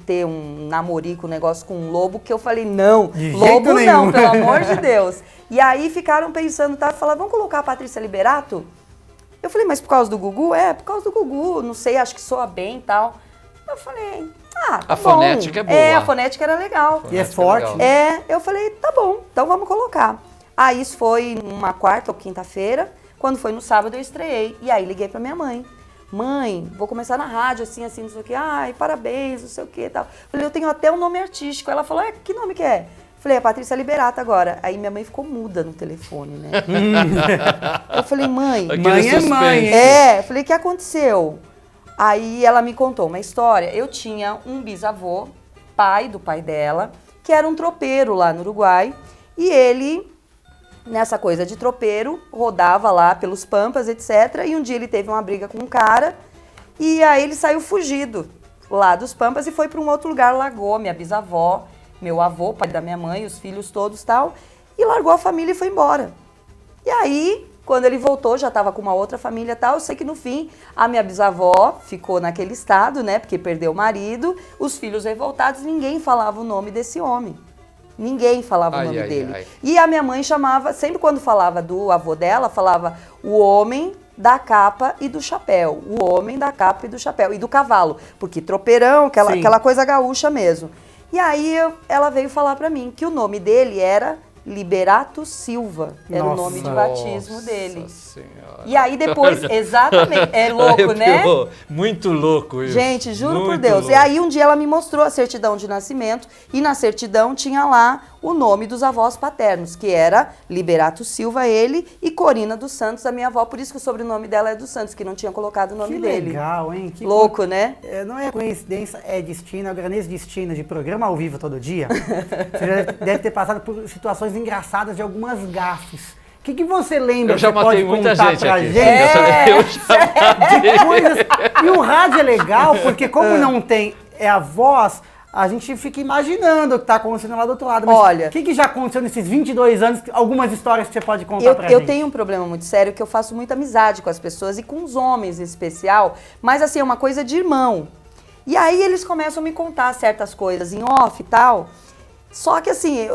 ter um namorico, um negócio com um lobo, que eu falei, não, de lobo nenhum. não, pelo amor de Deus. E aí ficaram pensando, tá? Falaram, vamos colocar a Patrícia Liberato? Eu falei, mas por causa do Gugu? Por causa do Gugu, não sei, acho que soa bem e tal. Eu falei, tá a bom. fonética é boa. A fonética era legal. E é forte. Eu falei, tá bom, então vamos colocar. Aí isso foi numa quarta ou quinta-feira. Quando foi no sábado eu estreiei. E aí liguei pra minha mãe. Mãe, vou começar na rádio, assim, não sei o quê. Ai, parabéns, não sei o quê e tal. Falei, eu tenho até um nome artístico. Ela falou, que nome que é? Falei, é Patrícia Liberato agora. Aí minha mãe ficou muda no telefone, né? Eu falei, mãe... Mãe é mãe, hein? Eu falei, o que aconteceu? Aí ela me contou uma história. Eu tinha um bisavô, pai do pai dela, que era um tropeiro lá no Uruguai. E ele... nessa coisa de tropeiro, rodava lá pelos Pampas, etc. E um dia ele teve uma briga com um cara e aí ele saiu fugido lá dos Pampas e foi para um outro lugar, largou minha bisavó, meu avô, pai da minha mãe, os filhos todos e tal, e largou a família e foi embora. E aí, quando ele voltou, já estava com uma outra família e tal, eu sei que no fim a minha bisavó ficou naquele estado, né, porque perdeu o marido, os filhos revoltados, ninguém falava o nome desse homem. Ninguém falava o nome dele. E a minha mãe chamava, sempre quando falava do avô dela, falava o homem da capa e do chapéu. O homem da capa e do chapéu. E do cavalo. Porque tropeirão, aquela coisa gaúcha mesmo. E aí ela veio falar pra mim que o nome dele era Liberato Silva. Era o nome de batismo dele. Senhora. E aí depois, exatamente, é louco, né? Muito louco isso. Gente, juro por Deus. Louco. E aí um dia ela me mostrou a certidão de nascimento e na certidão tinha lá o nome dos avós paternos, que era Liberato Silva, ele, e Corina dos Santos, a minha avó. Por isso que o sobrenome dela é dos Santos, que não tinha colocado o nome dele. Que legal, hein? Que louco, né? Não é coincidência, é destino. Agora, nesse destino de programa ao vivo todo dia, você já deve ter passado por situações engraçadas de algumas gafes. O que você lembra? Eu já matei muita gente pra aqui. Eu já matei. Coisas... E o rádio é legal, porque como não tem a voz, a gente fica imaginando o que está acontecendo lá do outro lado. Mas olha, o que já aconteceu nesses 22 anos? Algumas histórias que você pode contar pra gente. Eu tenho um problema muito sério, que eu faço muita amizade com as pessoas e com os homens em especial, mas assim, é uma coisa de irmão. E aí eles começam a me contar certas coisas em off e tal. Só que assim,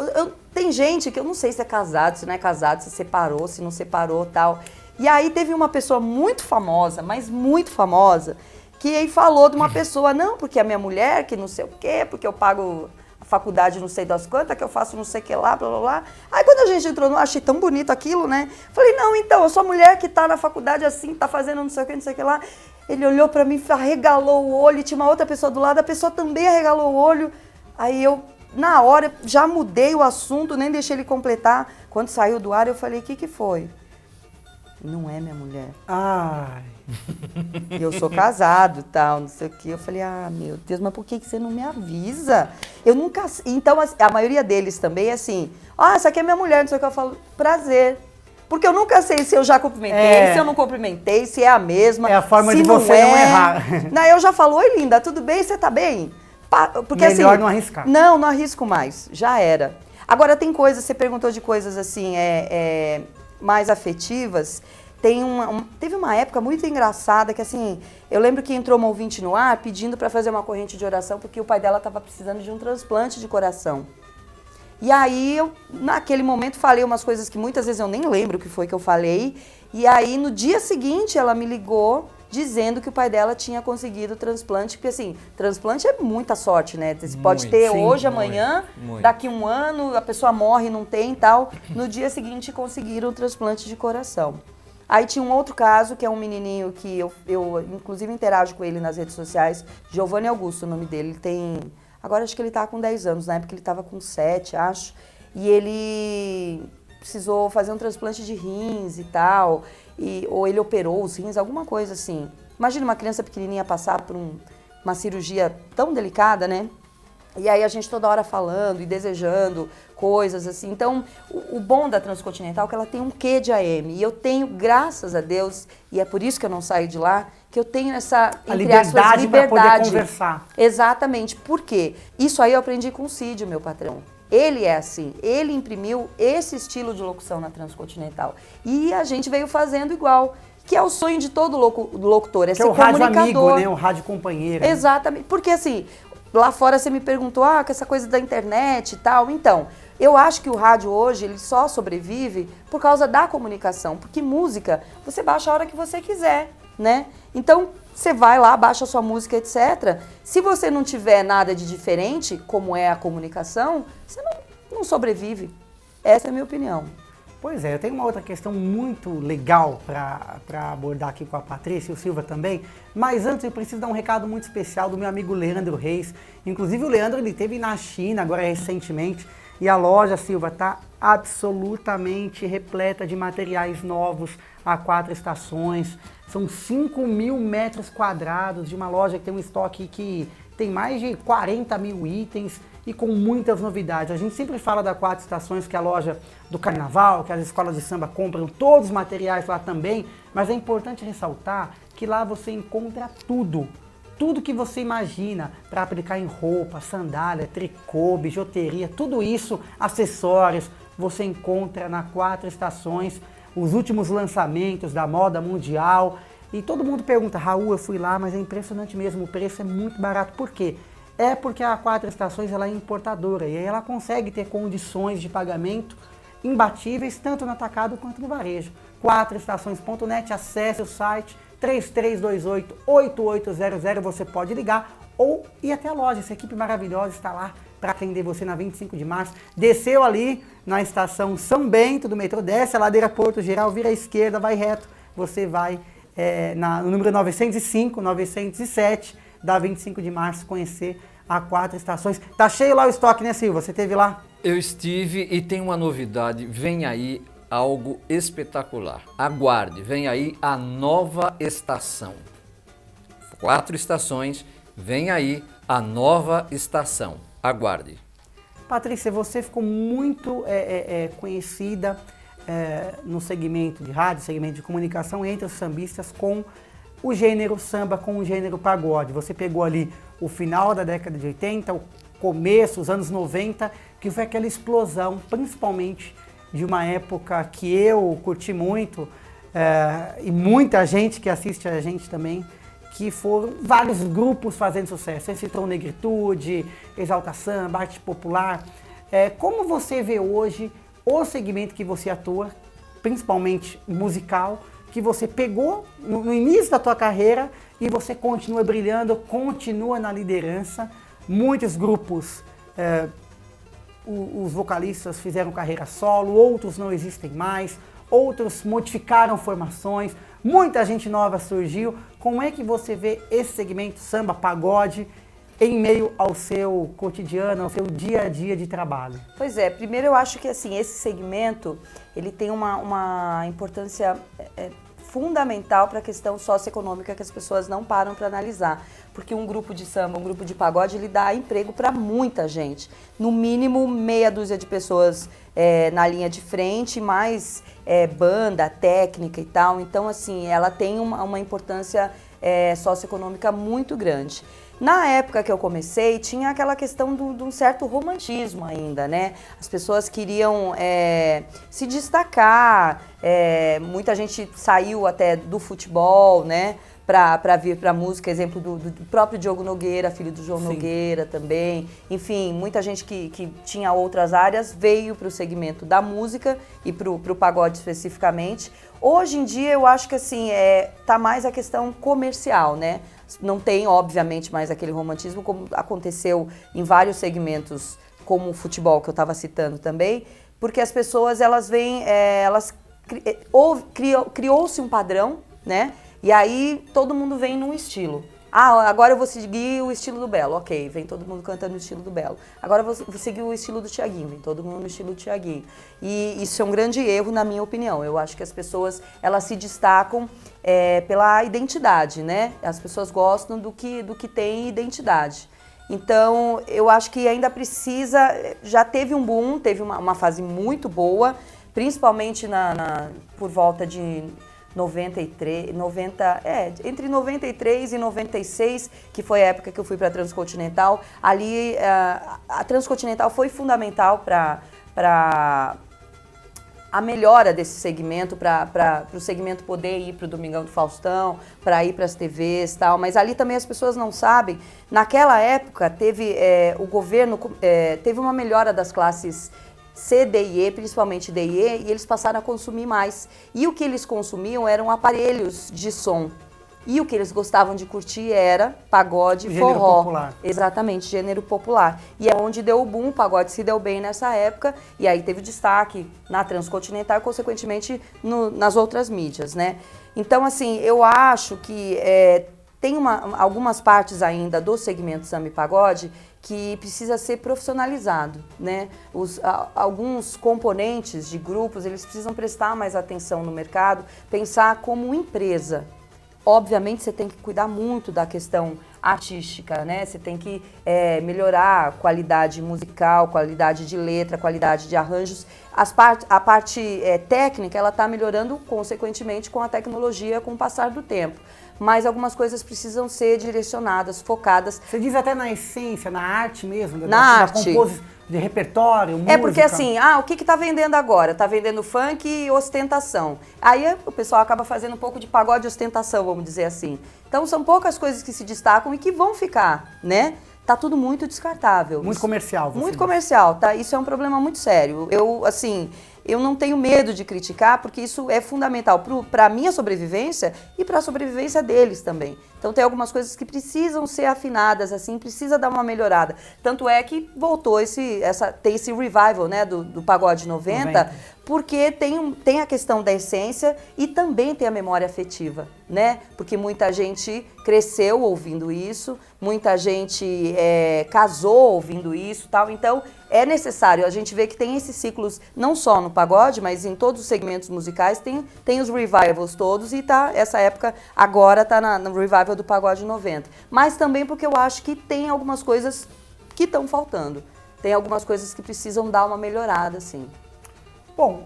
tem gente que eu não sei se é casado, se não é casado, se separou, se não separou e tal. E aí teve uma pessoa muito famosa, mas muito famosa, que aí falou de uma pessoa, não, porque a minha mulher, que não sei o quê, porque eu pago a faculdade não sei das quantas, que eu faço não sei o que lá, blá, blá, blá. Aí quando a gente entrou, achei tão bonito aquilo, né? Falei, não, então, eu sou a mulher que tá na faculdade assim, tá fazendo não sei o que, não sei o que lá. Ele olhou pra mim, arregalou o olho, tinha uma outra pessoa do lado, a pessoa também arregalou o olho. Aí eu, na hora, já mudei o assunto, nem deixei ele completar. Quando saiu do ar, eu falei, o que foi? Não é minha mulher. Ai. Eu sou casado e tal, não sei o que. Eu falei, meu Deus, mas por que você não me avisa? Eu nunca... Então, a maioria deles também é assim, essa aqui é minha mulher, não sei o que. Eu falo, prazer. Porque eu nunca sei se eu já cumprimentei, se eu não cumprimentei, se é a mesma. É a forma se de você não errar. Não, eu já falo, oi linda, tudo bem? Você tá bem? Porque, melhor assim, não arriscar. Não arrisco mais, já era. Agora tem coisas, você perguntou de coisas assim, mais afetivas. Teve uma época muito engraçada que assim, eu lembro que entrou uma ouvinte no ar pedindo para fazer uma corrente de oração porque o pai dela estava precisando de um transplante de coração. E aí eu, naquele momento, falei umas coisas que muitas vezes eu nem lembro o que foi que eu falei. E aí no dia seguinte ela me ligou dizendo que o pai dela tinha conseguido transplante, porque assim, transplante é muita sorte, né? Você pode Muito, ter sim, hoje, amanhã, muito. daqui um ano, a pessoa morre, não tem e tal. No dia seguinte conseguiram o transplante de coração. Aí tinha um outro caso, que é um menininho que eu inclusive interajo com ele nas redes sociais, Giovanni Augusto, o nome dele. Ele tem, agora acho que ele tá com 10 anos, na época ele tava com 7, acho. E ele precisou fazer um transplante de rins e tal, ou ele operou os rins, alguma coisa assim. Imagina uma criança pequenininha passar por uma cirurgia tão delicada, né? E aí a gente toda hora falando e desejando coisas assim. Então, o bom da Transcontinental é que ela tem um quê de AM. E eu tenho, graças a Deus, e é por isso que eu não saio de lá, que eu tenho essa, entre aspas, liberdade para poder conversar. Exatamente. Por quê? Isso aí eu aprendi com o Cid, o meu patrão. Ele é assim, ele imprimiu esse estilo de locução na Transcontinental. E a gente veio fazendo igual, que é o sonho de todo locutor, Que ser é o rádio comunicador. amigo, né? O rádio companheiro. Exatamente, porque assim, lá fora você me perguntou, com essa coisa da internet e tal. Então, eu acho que o rádio hoje, ele só sobrevive por causa da comunicação, porque música, você baixa a hora que você quiser, né? Então, você vai lá, baixa a sua música, etc. Se você não tiver nada de diferente, como é a comunicação, você não sobrevive. Essa é a minha opinião. Pois é, eu tenho uma outra questão muito legal para abordar aqui com a Patrícia e o Silva também, mas antes eu preciso dar um recado muito especial do meu amigo Leandro Reis. Inclusive o Leandro, ele esteve na China agora recentemente e a loja, Silva, está absolutamente repleta de materiais novos a 4 estações. São 5.000 metros quadrados de uma loja que tem um estoque que tem mais de 40 mil itens e com muitas novidades. A gente sempre fala da 4 Estações, que é a loja do carnaval, que as escolas de samba compram todos os materiais lá também, mas é importante ressaltar que lá você encontra tudo. Tudo que você imagina para aplicar em roupa, sandália, tricô, bijuteria, tudo isso, acessórios, você encontra na 4 Estações, os últimos lançamentos da moda mundial. E todo mundo pergunta, Raul, eu fui lá, mas é impressionante mesmo, o preço é muito barato. Por quê? É porque a 4 Estações ela é importadora e aí ela consegue ter condições de pagamento imbatíveis, tanto no atacado quanto no varejo. 4estações.net, acesse o site 3328-8800, você pode ligar ou ir até a loja. Essa equipe maravilhosa está lá para atender você na 25 de março. Desceu ali na estação São Bento do metrô, desce a ladeira Porto Geral, vira à esquerda, vai reto, você vai no número 905, 907 da 25 de março conhecer a 4 Estações. Tá cheio lá o estoque, né, Silva? Você esteve lá? Eu estive e tem uma novidade, vem aí algo espetacular. Aguarde, vem aí a nova estação. 4 Estações, vem aí a nova estação. Aguarde. Patrícia, você ficou muito conhecida no segmento de rádio, segmento de comunicação entre os sambistas com o gênero samba, com o gênero pagode. Você pegou ali o final da década de 80, o começo, os anos 90, que foi aquela explosão, principalmente de uma época que eu curti muito, e muita gente que assiste a gente também, que foram vários grupos fazendo sucesso. Você citou Negritude, Exalta Samba, Arte Popular. Como você vê hoje o segmento que você atua, principalmente musical, que você pegou no início da tua carreira e você continua brilhando, continua na liderança. Muitos grupos, os vocalistas fizeram carreira solo, outros não existem mais, outros modificaram formações, muita gente nova surgiu. Como é que você vê esse segmento samba, pagode, em meio ao seu cotidiano, ao seu dia a dia de trabalho? Pois é, primeiro eu acho que assim, esse segmento, ele tem uma importância fundamental para a questão socioeconômica que as pessoas não param para analisar. Porque um grupo de samba, um grupo de pagode, ele dá emprego para muita gente. No mínimo, meia dúzia de pessoas na linha de frente, mais banda, técnica e tal. Então, assim, ela tem uma importância socioeconômica muito grande. Na época que eu comecei, tinha aquela questão de um certo romantismo ainda, né? As pessoas queriam se destacar, muita gente saiu até do futebol, né? para vir para a música, exemplo do próprio Diogo Nogueira, filho do João Nogueira também. Enfim, muita gente que tinha outras áreas veio para o segmento da música e para o pagode especificamente. Hoje em dia eu acho que assim, tá mais a questão comercial, né? Não tem, obviamente, mais aquele romantismo como aconteceu em vários segmentos, como o futebol que eu estava citando também, porque as pessoas elas vêm, criou-se um padrão, né? E aí todo mundo vem num estilo. Ah, agora eu vou seguir o estilo do Belo. Ok, vem todo mundo cantando no estilo do Belo. Agora eu vou seguir o estilo do Thiaguinho. Vem todo mundo no estilo do Thiaguinho. E isso é um grande erro, na minha opinião. Eu acho que as pessoas, elas se destacam pela identidade, né? As pessoas gostam do que tem identidade. Então, eu acho que ainda precisa... Já teve um boom, teve uma fase muito boa, principalmente por volta de... entre 93 e 96, que foi a época que eu fui para a Transcontinental. Ali, a Transcontinental foi fundamental para a melhora desse segmento, para o segmento poder ir para o Domingão do Faustão, para ir para as TVs e tal. Mas ali também as pessoas não sabem. Naquela época, o governo teve uma melhora das classes C, D e E, principalmente D e E, e eles passaram a consumir mais. E o que eles consumiam eram aparelhos de som. E o que eles gostavam de curtir era pagode, gênero forró. popular. Exatamente, gênero popular. E é onde deu o boom, o pagode se deu bem nessa época, e aí teve destaque na Transcontinental e, consequentemente, nas outras mídias, né? Então, assim, eu acho que tem algumas partes ainda do segmento samba e pagode que precisa ser profissionalizado, né? Alguns componentes de grupos, eles precisam prestar mais atenção no mercado, pensar como empresa. Obviamente, você tem que cuidar muito da questão artística, né? Você tem que melhorar a qualidade musical, qualidade de letra, qualidade de arranjos. A parte técnica, ela está melhorando, consequentemente, com a tecnologia, com o passar do tempo. Mas algumas coisas precisam ser direcionadas, focadas. Você diz até na essência, na arte mesmo, Na arte. De repertório, música. É porque assim, o que tá vendendo agora? Tá vendendo funk e ostentação. Aí o pessoal acaba fazendo um pouco de pagode e ostentação, vamos dizer assim. Então são poucas coisas que se destacam e que vão ficar, né? Tá tudo muito descartável. Muito comercial. Muito comercial, tá? Isso é um problema muito sério. Eu não tenho medo de criticar, porque isso é fundamental para a minha sobrevivência e para a sobrevivência deles também. Então tem algumas coisas que precisam ser afinadas, assim, precisa dar uma melhorada. Tanto é que voltou tem esse revival, né, do Pagode 90, porque tem a questão da essência e também tem a memória afetiva, né? Porque muita gente cresceu ouvindo isso, muita gente casou ouvindo isso, tal. Então é necessário, a gente vê que tem esses ciclos, não só no pagode, mas em todos os segmentos musicais, tem os revivals todos, e essa época agora tá no revival do Pagode 90. Mas também porque eu acho que tem algumas coisas que estão faltando. Tem algumas coisas que precisam dar uma melhorada, assim. Bom,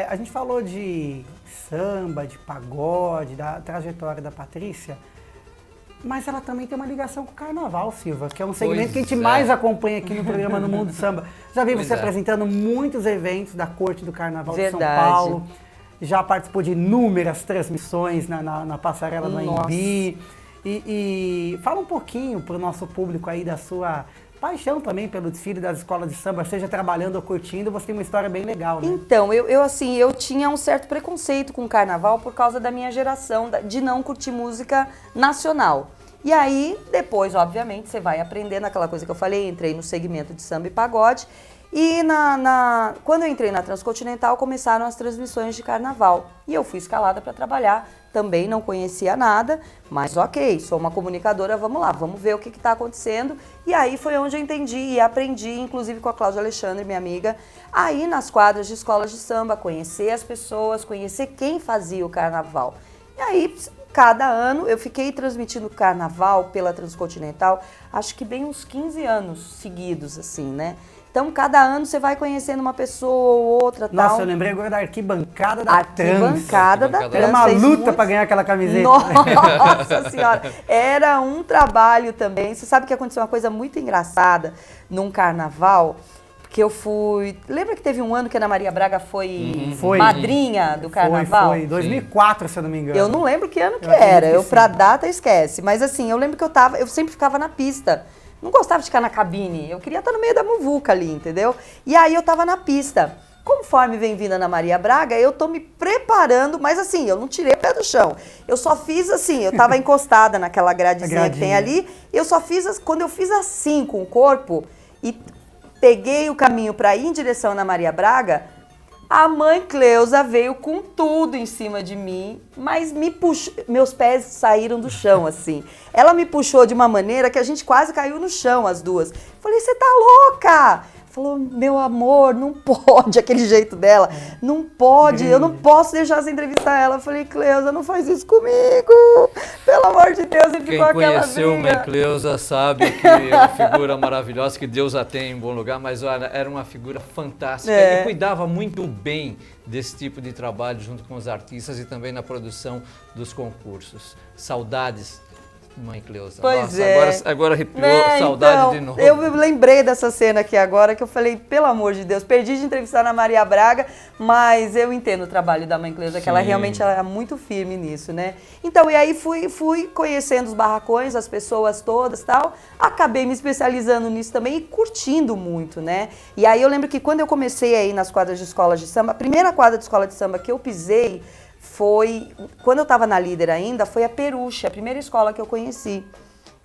a gente falou de samba, de pagode, da trajetória da Patrícia, mas ela também tem uma ligação com o carnaval, Silva, que é um segmento que a gente mais acompanha aqui no programa No Mundo do Samba. Já vi você apresentando muitos eventos da Corte do Carnaval de São Paulo, já participou de inúmeras transmissões na passarela do Anhembi. E fala um pouquinho para o nosso público aí da sua paixão também pelo desfile das escolas de samba, seja trabalhando ou curtindo, você tem uma história bem legal, né? Então, eu tinha um certo preconceito com o carnaval por causa da minha geração, de não curtir música nacional. E aí, depois, obviamente, você vai aprendendo aquela coisa que eu falei, entrei no segmento de samba e pagode, e quando eu entrei na Transcontinental, começaram as transmissões de carnaval. E eu fui escalada para trabalhar, também não conhecia nada, mas ok, sou uma comunicadora, vamos lá, vamos ver o que está acontecendo. E aí foi onde eu entendi e aprendi, inclusive com a Cláudia Alexandre, minha amiga, a ir nas quadras de escolas de samba, conhecer as pessoas, conhecer quem fazia o carnaval. E aí, cada ano, eu fiquei transmitindo carnaval pela Transcontinental, acho que bem uns 15 anos seguidos, assim, né? Então, cada ano você vai conhecendo uma pessoa ou outra, tal. Nossa, eu lembrei agora da arquibancada da Trans. Arquibancada da Trans. Era uma luta para ganhar aquela camiseta. Nossa Senhora! Era um trabalho também. Você sabe que aconteceu uma coisa muito engraçada num carnaval, que eu fui... Lembra que teve um ano que a Ana Maria Braga foi, Foi. madrinha do carnaval? Foi, 2004, se eu não me engano. Eu não lembro que ano que acredito era, que eu sim. pra data esquece. Mas assim, eu lembro que eu sempre ficava na pista. Não gostava de ficar na cabine, eu queria estar no meio da muvuca ali, entendeu? E aí eu tava na pista. Conforme vem vindo a Ana Maria Braga, eu tô me preparando, mas assim, eu não tirei o pé do chão. Eu só fiz assim, eu tava encostada naquela gradezinha que tem ali, eu só fiz, quando eu fiz assim com o corpo e peguei o caminho para ir em direção a Ana Maria Braga, a mãe Cleusa veio com tudo em cima de mim, mas me puxou, meus pés saíram do chão, assim. Ela me puxou de uma maneira que a gente quase caiu no chão, as duas. Falei, você tá louca? Falou, meu amor, não pode, aquele jeito dela, não pode, eu não posso deixar você entrevistar ela. Eu falei, Cleusa, não faz isso comigo, pelo amor de Deus, e ficou Quem aquela conheceu briga. Mãe Cleusa sabe que é uma figura maravilhosa, que Deus a tem em bom lugar, mas olha, era uma figura fantástica e cuidava muito bem desse tipo de trabalho junto com os artistas e também na produção dos concursos. Saudades, Mãe Cleusa. Pois Nossa, é. Agora arrepiou, saudade então, de novo. Eu me lembrei dessa cena aqui agora, que eu falei, pelo amor de Deus, perdi de entrevistar a Ana Maria Braga, mas eu entendo o trabalho da Mãe Cleusa, que ela realmente ela é muito firme nisso, né? Então, e aí fui conhecendo os barracões, as pessoas todas e tal, acabei me especializando nisso também e curtindo muito, né? E aí eu lembro que quando eu comecei aí nas quadras de escolas de samba, a primeira quadra de escola de samba que eu pisei foi, quando eu estava na Líder ainda, foi a Peruche, a primeira escola que eu conheci.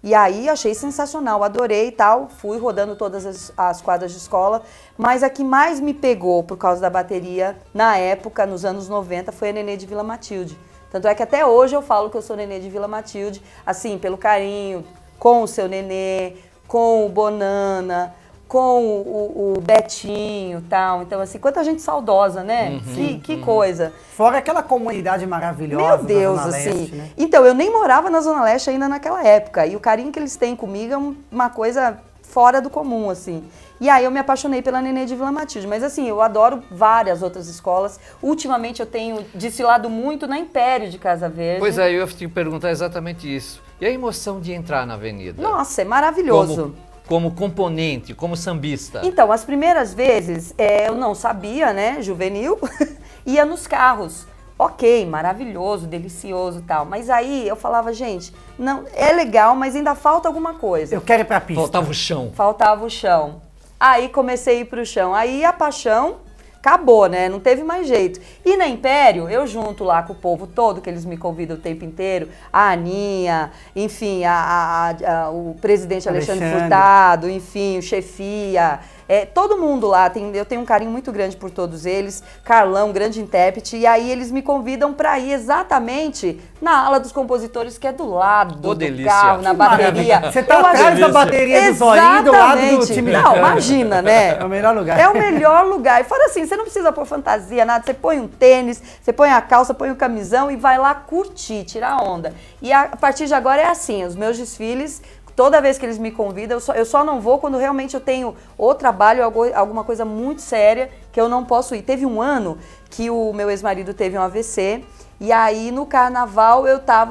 E aí achei sensacional, adorei e tal, fui rodando todas as quadras de escola, mas a que mais me pegou por causa da bateria, na época, nos anos 90, foi a Nenê de Vila Matilde. Tanto é que até hoje eu falo que eu sou Nenê de Vila Matilde, assim, pelo carinho, com o seu Nenê, com o Bonana, com o Betinho e tal. Então, assim, quanta gente saudosa, né? Que coisa. Fora aquela comunidade maravilhosa. Meu Deus, da Zona assim. Leste, né? Então, eu nem morava na Zona Leste ainda naquela época. E o carinho que eles têm comigo é uma coisa fora do comum, assim. E aí eu me apaixonei pela Nenê de Vila Matilde. Mas assim, eu adoro várias outras escolas. Ultimamente eu tenho desfilado muito na Império de Casa Verde. Pois é, eu ia te perguntar exatamente isso. E a emoção de entrar na avenida? Nossa, é maravilhoso. Como componente, como sambista? Então, as primeiras vezes eu não sabia, né, juvenil, ia nos carros. Ok, maravilhoso, delicioso e tal. Mas aí eu falava, gente, não, é legal, mas ainda falta alguma coisa. Eu quero ir pra pista. Faltava o chão. Faltava o chão. Aí comecei a ir pro chão. Aí a paixão acabou, né? Não teve mais jeito. E na Império, eu junto lá com o povo todo, que eles me convidam o tempo inteiro, a Aninha, enfim, o presidente Alexandre Furtado, enfim, o Chefia, todo mundo lá, eu tenho um carinho muito grande por todos eles, Carlão, grande intérprete, e aí eles me convidam para ir exatamente na ala dos compositores, que é do lado do carro, na bateria. Você tá atrás da bateria do Zoinho, do lado do time. Não, imagina, né? É o melhor lugar. É o melhor lugar. E fora assim, você não precisa pôr fantasia, nada. Você põe um tênis, você põe a calça, põe o camisão e vai lá curtir, tirar onda. E a partir de agora é assim, os meus desfiles, toda vez que eles me convidam, eu só não vou quando realmente eu tenho ou trabalho, alguma coisa muito séria que eu não posso ir. Teve um ano que o meu ex-marido teve um AVC e aí no carnaval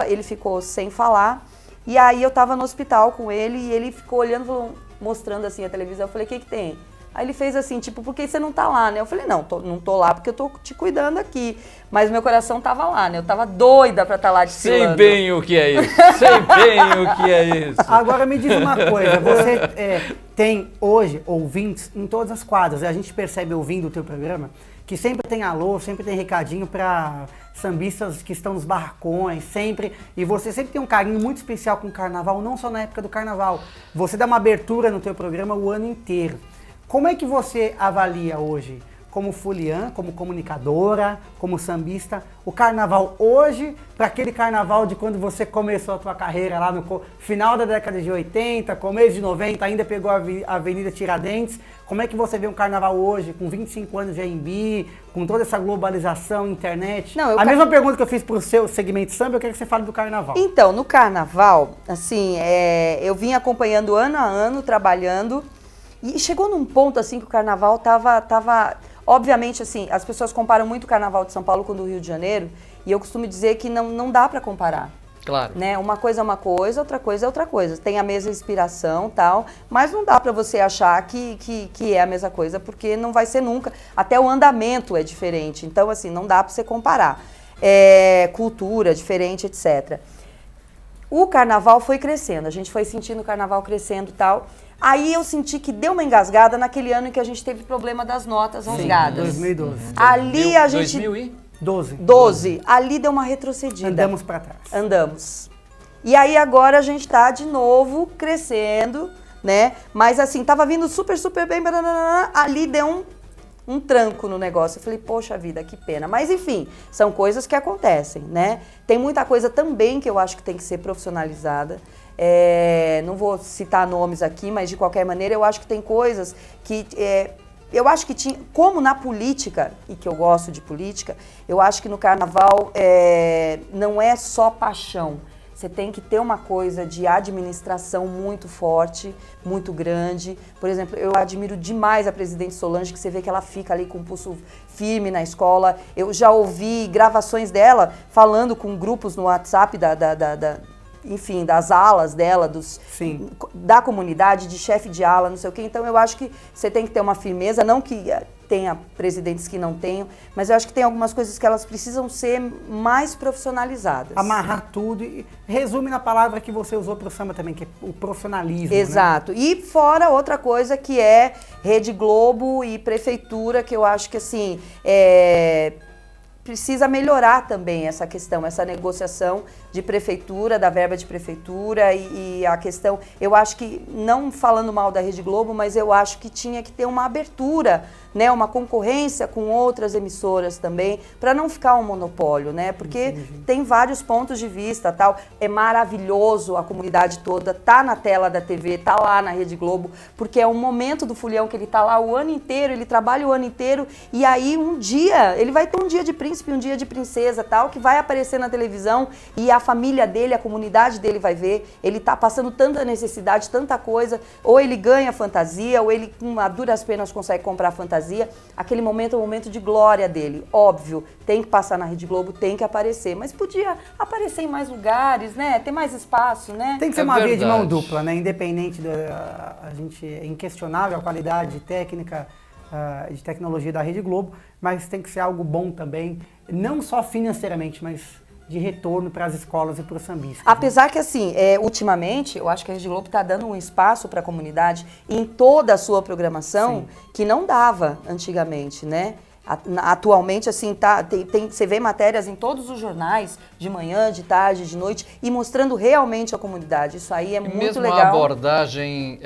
ele ficou sem falar e aí eu tava no hospital com ele e ele ficou olhando, mostrando assim a televisão. Eu falei, o que tem? Aí ele fez assim, tipo, por que você não tá lá, né? Eu falei, não tô lá porque eu tô te cuidando aqui. Mas meu coração tava lá, né? Eu tava doida pra estar lá desfilando. Sei bem o que é isso. Sei bem o que é isso. Agora me diz uma coisa, você tem hoje ouvintes em todas as quadras, a gente percebe ouvindo o teu programa que sempre tem alô, sempre tem recadinho para sambistas que estão nos barracões, sempre, e você sempre tem um carinho muito especial com o carnaval, não só na época do carnaval. Você dá uma abertura no teu programa o ano inteiro. Como é que você avalia hoje, como foliã, como comunicadora, como sambista, o carnaval hoje para aquele carnaval de quando você começou a tua carreira lá no final da década de 80, começo de 90, ainda pegou a Avenida Tiradentes. Como é que você vê um carnaval hoje, com 25 anos de AMB, com toda essa globalização, internet? Não, a mesma pergunta que eu fiz pro seu segmento samba, eu quero que você fale do carnaval. Então, no carnaval, assim, eu vim acompanhando ano a ano, trabalhando. E chegou num ponto, assim, que o carnaval tava... Obviamente, assim, as pessoas comparam muito o carnaval de São Paulo com o do Rio de Janeiro, e eu costumo dizer que não dá para comparar. Claro. Né? Uma coisa é uma coisa, outra coisa é outra coisa. Tem a mesma inspiração, tal, mas não dá para você achar que é a mesma coisa, porque não vai ser nunca. Até o andamento é diferente. Então, assim, não dá para você comparar. Cultura diferente, etc. O carnaval foi crescendo, a gente foi sentindo o carnaval crescendo e tal. Aí eu senti que deu uma engasgada naquele ano em que a gente teve problema das notas rasgadas. 2012. Ali a gente... 12. Ali deu uma retrocedida. Andamos para trás. Andamos. E aí agora a gente tá de novo crescendo, né? Mas assim, tava vindo super, super bem, ali deu um tranco no negócio. Eu falei, poxa vida, que pena. Mas enfim, são coisas que acontecem, né? Tem muita coisa também que eu acho que tem que ser profissionalizada. Não vou citar nomes aqui, mas de qualquer maneira eu acho que tem coisas que... eu acho que tinha, como na política, e que eu gosto de política, eu acho que no carnaval não é só paixão. Você tem que ter uma coisa de administração muito forte, muito grande. Por exemplo, eu admiro demais a presidente Solange, que você vê que ela fica ali com o pulso firme na escola. Eu já ouvi gravações dela falando com grupos no WhatsApp enfim, das alas dela, da comunidade, de chefe de ala, não sei o quê. Então, eu acho que você tem que ter uma firmeza, não que tenha presidentes que não tenham, mas eu acho que tem algumas coisas que elas precisam ser mais profissionalizadas. Amarrar tudo e resume na palavra que você usou para o samba também, que é o profissionalismo. Exato. Né? E fora outra coisa que é Rede Globo e Prefeitura, que eu acho que assim... precisa melhorar também essa questão, essa negociação de prefeitura, da verba de prefeitura e a questão... Eu acho que, não falando mal da Rede Globo, mas eu acho que tinha que ter uma abertura, né, uma concorrência com outras emissoras também, para não ficar um monopólio, né? Porque tem vários pontos de vista, tal. É maravilhoso a comunidade toda, tá na tela da TV, tá lá na Rede Globo, porque é um momento do Fulião que ele tá lá o ano inteiro, ele trabalha o ano inteiro, e aí um dia, ele vai ter um dia de príncipe, um dia de princesa, tal, que vai aparecer na televisão e a família dele, a comunidade dele vai ver, ele tá passando tanta necessidade, tanta coisa, ou ele ganha fantasia, ou ele a duras penas consegue comprar fantasia. Aquele momento é um momento de glória dele. Óbvio, tem que passar na Rede Globo, tem que aparecer, mas podia aparecer em mais lugares, né? Ter mais espaço, né? Tem que ser uma via de mão dupla, né? Independente a gente é inquestionável a qualidade técnica de tecnologia da Rede Globo, mas tem que ser algo bom também, não só financeiramente, mas de retorno para as escolas e para os sambistas. Apesar que, assim, ultimamente, eu acho que a Rede Globo está dando um espaço para a comunidade em toda a sua programação que não dava antigamente, né? Atualmente, assim, você vê matérias em todos os jornais, de manhã, de tarde, de noite, e mostrando realmente a comunidade. Isso aí é muito mesmo legal. Mesmo a abordagem,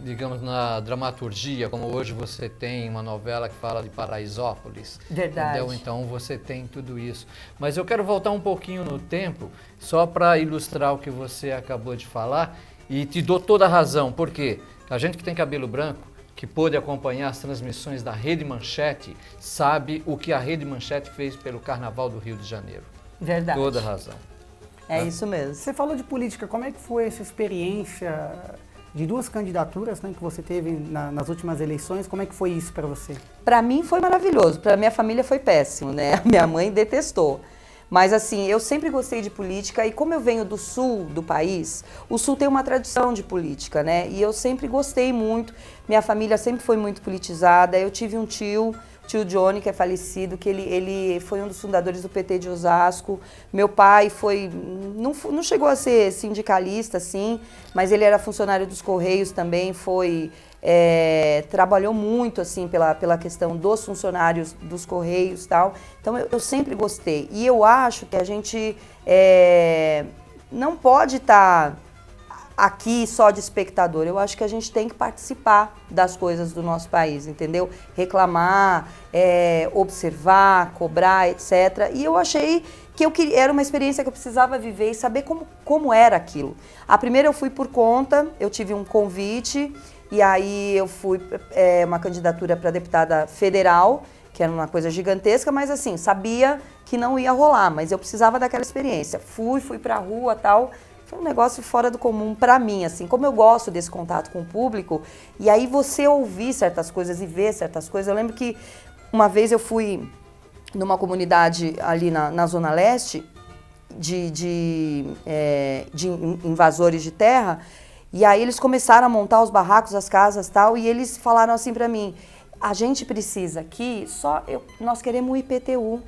digamos, na dramaturgia, como hoje você tem uma novela que fala de Paraisópolis. Verdade. Entendeu? Então você tem tudo isso. Mas eu quero voltar um pouquinho no tempo, só para ilustrar o que você acabou de falar, e te dou toda a razão, porque a gente que tem cabelo branco, que pôde acompanhar as transmissões da Rede Manchete, sabe o que a Rede Manchete fez pelo Carnaval do Rio de Janeiro. Verdade. Toda razão. É isso mesmo. Você falou de política, como é que foi essa experiência de duas candidaturas, né, que você teve nas últimas eleições? Como é que foi isso para você? Para mim foi maravilhoso, para minha família foi péssimo, né? Minha mãe detestou. Mas assim, eu sempre gostei de política e como eu venho do sul do país, o sul tem uma tradição de política, né? E eu sempre gostei muito, minha família sempre foi muito politizada. Eu tive um tio Johnny, que é falecido, que ele foi um dos fundadores do PT de Osasco. Meu pai não chegou a ser sindicalista, assim, mas ele era funcionário dos Correios também, trabalhou muito assim pela questão dos funcionários dos Correios e tal. Então eu sempre gostei. E eu acho que a gente não pode estar aqui só de espectador. Eu acho que a gente tem que participar das coisas do nosso país, entendeu? Reclamar, observar, cobrar, etc. E eu achei que era uma experiência que eu precisava viver e saber como era aquilo. A primeira eu fui por conta, eu tive um convite, e aí eu fui uma candidatura para deputada federal, que era uma coisa gigantesca, mas assim, sabia que não ia rolar, mas eu precisava daquela experiência. Fui pra rua e tal. Foi um negócio fora do comum para mim, assim, como eu gosto desse contato com o público, e aí você ouvir certas coisas e ver certas coisas. Eu lembro que uma vez eu fui numa comunidade ali na Zona Leste, de invasores de terra. E aí eles começaram a montar os barracos, as casas e tal, e eles falaram assim para mim, a gente precisa aqui, nós queremos o IPTU.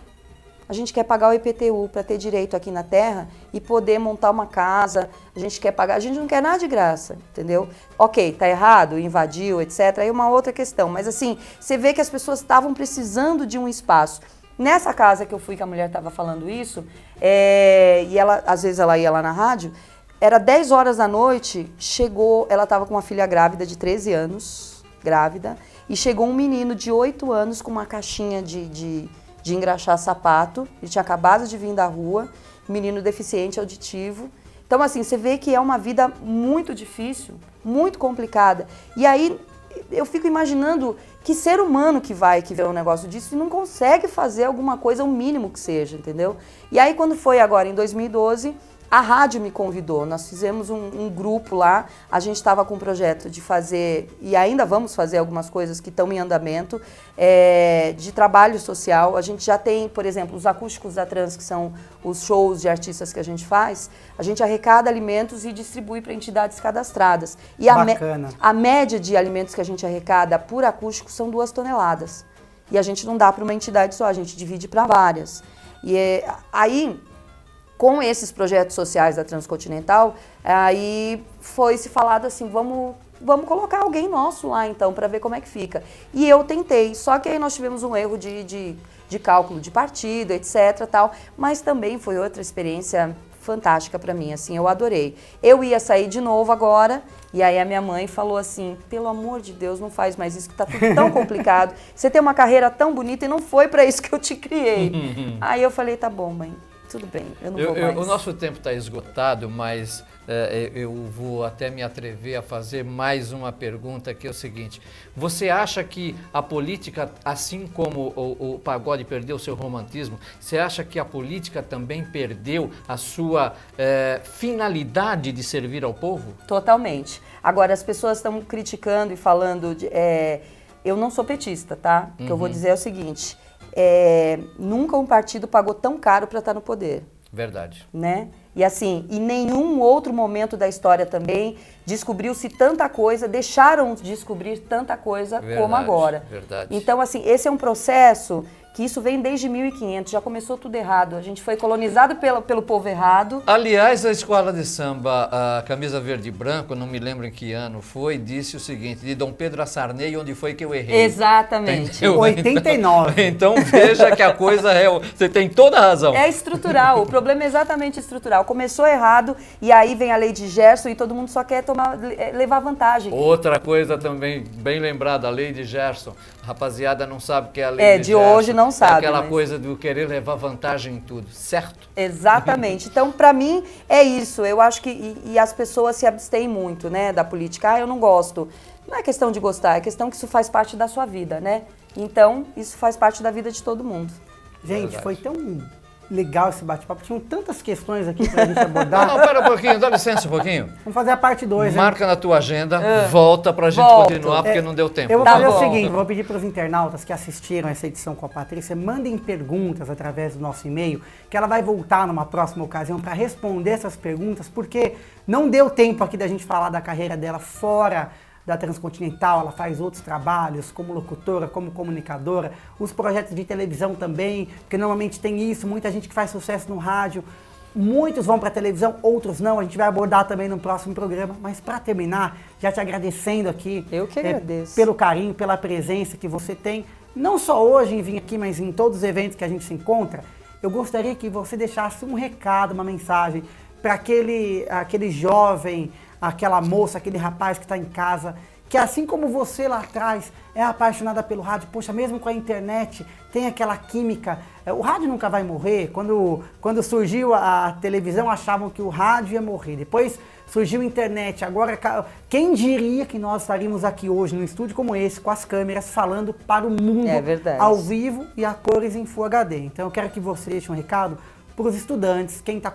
A gente quer pagar o IPTU para ter direito aqui na terra e poder montar uma casa. A gente quer pagar, a gente não quer nada de graça, entendeu? Ok, tá errado, invadiu, etc. Aí uma outra questão. Mas assim, você vê que as pessoas estavam precisando de um espaço. Nessa casa que eu fui, que a mulher estava falando isso, e ela, às vezes ela ia lá na rádio, era 10 horas da noite, chegou, ela estava com uma filha grávida de 13 anos, grávida, e chegou um menino de 8 anos com uma caixinha de engraxar sapato, ele tinha acabado de vir da rua, menino deficiente auditivo. Então, assim, você vê que é uma vida muito difícil, muito complicada. E aí, eu fico imaginando que ser humano que vê um negócio disso e não consegue fazer alguma coisa, o mínimo que seja, entendeu? E aí, quando foi agora, em 2012... a rádio me convidou, nós fizemos um grupo lá, a gente estava com um projeto de fazer, e ainda vamos fazer algumas coisas que estão em andamento, de trabalho social. A gente já tem, por exemplo, os acústicos da Trans, que são os shows de artistas que a gente arrecada alimentos e distribui para entidades cadastradas. E a média de alimentos que a gente arrecada por acústico são 2 toneladas. E a gente não dá para uma entidade só, a gente divide para várias. E aí... com esses projetos sociais da Transcontinental, aí foi se falado assim, vamos colocar alguém nosso lá então, para ver como é que fica. E eu tentei, só que aí nós tivemos um erro de cálculo de partido, etc, tal, mas também foi outra experiência fantástica para mim, assim, eu adorei. Eu ia sair de novo agora, e aí a minha mãe falou assim, pelo amor de Deus, não faz mais isso, que tá tudo tão complicado, você tem uma carreira tão bonita e não foi para isso que eu te criei. Aí eu falei, tá bom, mãe. Tudo bem, eu não vou mais. O nosso tempo está esgotado, mas eu vou até me atrever a fazer mais uma pergunta, que é o seguinte. Você acha que a política, assim como o pagode perdeu o seu romantismo, você acha que a política também perdeu a sua finalidade de servir ao povo? Totalmente. Agora, as pessoas estão criticando e falando... eu não sou petista, tá? O que eu vou dizer é o seguinte... nunca um partido pagou tão caro para estar no poder. Verdade. Né? E assim, em nenhum outro momento da história também descobriu-se tanta coisa, deixaram de descobrir tanta coisa como agora. Verdade. Então, assim, esse é um processo que isso vem desde 1500, já começou tudo errado. A gente foi colonizado pelo povo errado. Aliás, a escola de samba, a Camisa Verde e Branco, não me lembro em que ano foi, disse o seguinte, de Dom Pedro a Sarney, onde foi que eu errei. Exatamente. Entendeu? 89. Então veja que a coisa você tem toda a razão. É estrutural, o problema é exatamente estrutural. Começou errado e aí vem a lei de Gerson e todo mundo só quer levar vantagem. Outra coisa também bem lembrada, a lei de Gerson. A rapaziada não sabe o que é a lei de de Gerson. Hoje não sabe. É aquela coisa do querer levar vantagem em tudo, certo? Exatamente. Então, para mim, é isso. Eu acho que e as pessoas se abstêm muito, né, da política. Ah, eu não gosto. Não é questão de gostar, é questão que isso faz parte da sua vida, né? Então, isso faz parte da vida de todo mundo. Gente, foi tão legal esse bate-papo. Tinham tantas questões aqui pra gente abordar. Não, pera um pouquinho, dá licença um pouquinho. Vamos fazer a parte 2. Marca na tua agenda, volta pra gente continuar, porque não deu tempo. Eu vou Tá fazer bom. o seguinte, vou pedir para os internautas que assistiram essa edição com a Patrícia, mandem perguntas através do nosso e-mail, que ela vai voltar numa próxima ocasião para responder essas perguntas, porque não deu tempo aqui da gente falar da carreira dela fora da Transcontinental. Ela faz outros trabalhos como locutora, como comunicadora, os projetos de televisão também, porque normalmente tem isso, muita gente que faz sucesso no rádio, muitos vão para a televisão, outros não, a gente vai abordar também no próximo programa, mas para terminar, já te agradecendo aqui. Eu que agradeço. Pelo carinho, pela presença que você tem, não só hoje em vir aqui, mas em todos os eventos que a gente se encontra, eu gostaria que você deixasse um recado, uma mensagem para aquele jovem, aquela moça, aquele rapaz que está em casa, que assim como você lá atrás é apaixonada pelo rádio, poxa, mesmo com a internet, tem aquela química, o rádio nunca vai morrer. Quando surgiu a televisão, achavam que o rádio ia morrer, depois surgiu a internet, agora quem diria que nós estaríamos aqui hoje num estúdio como esse, com as câmeras, falando para o mundo ao vivo e a cores em Full HD. Então eu quero que você deixe um recado para os estudantes, quem tá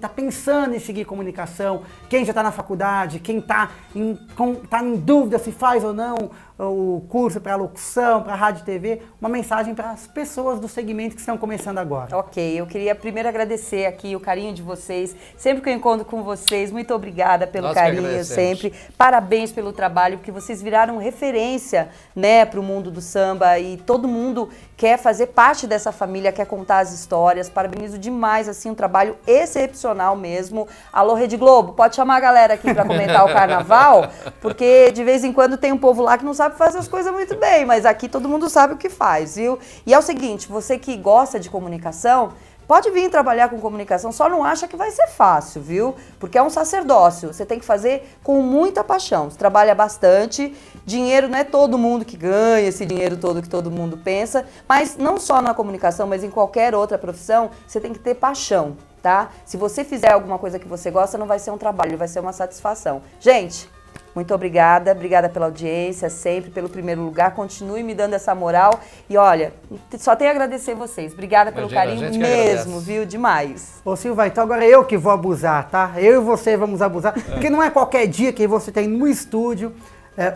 pensando em seguir comunicação, quem já está na faculdade, quem está em dúvida se faz ou não o curso para locução, para rádio e TV, uma mensagem para as pessoas do segmento que estão começando agora. Ok, eu queria primeiro agradecer aqui o carinho de vocês, sempre que eu encontro com vocês, muito obrigada pelo Nós que carinho agradecemos. sempre, parabéns pelo trabalho, porque vocês viraram referência, né, para o mundo do samba e todo mundo quer fazer parte dessa família, quer contar as histórias, parabenizo demais, assim, um trabalho excepcional mesmo. Alô, Rede Globo, pode chamar a galera aqui para comentar o carnaval, porque de vez em quando tem um povo lá que não sabe fazer as coisas muito bem, mas aqui todo mundo sabe o que faz, viu? E é o seguinte, você que gosta de comunicação, pode vir trabalhar com comunicação, só não acha que vai ser fácil, viu? Porque é um sacerdócio, você tem que fazer com muita paixão, você trabalha bastante, dinheiro não é todo mundo que ganha esse dinheiro todo que todo mundo pensa, mas não só na comunicação, mas em qualquer outra profissão, você tem que ter paixão, tá? Se você fizer alguma coisa que você gosta, não vai ser um trabalho, vai ser uma satisfação. Gente, muito obrigada, obrigada pela audiência, sempre pelo primeiro lugar, continue me dando essa moral e olha, só tenho a agradecer vocês, obrigada pelo Imagina, a carinho gente que mesmo, agradece. viu, demais. Ô Silva, então agora eu que vou abusar, tá? Eu e você vamos abusar, porque não é qualquer dia que você tem no estúdio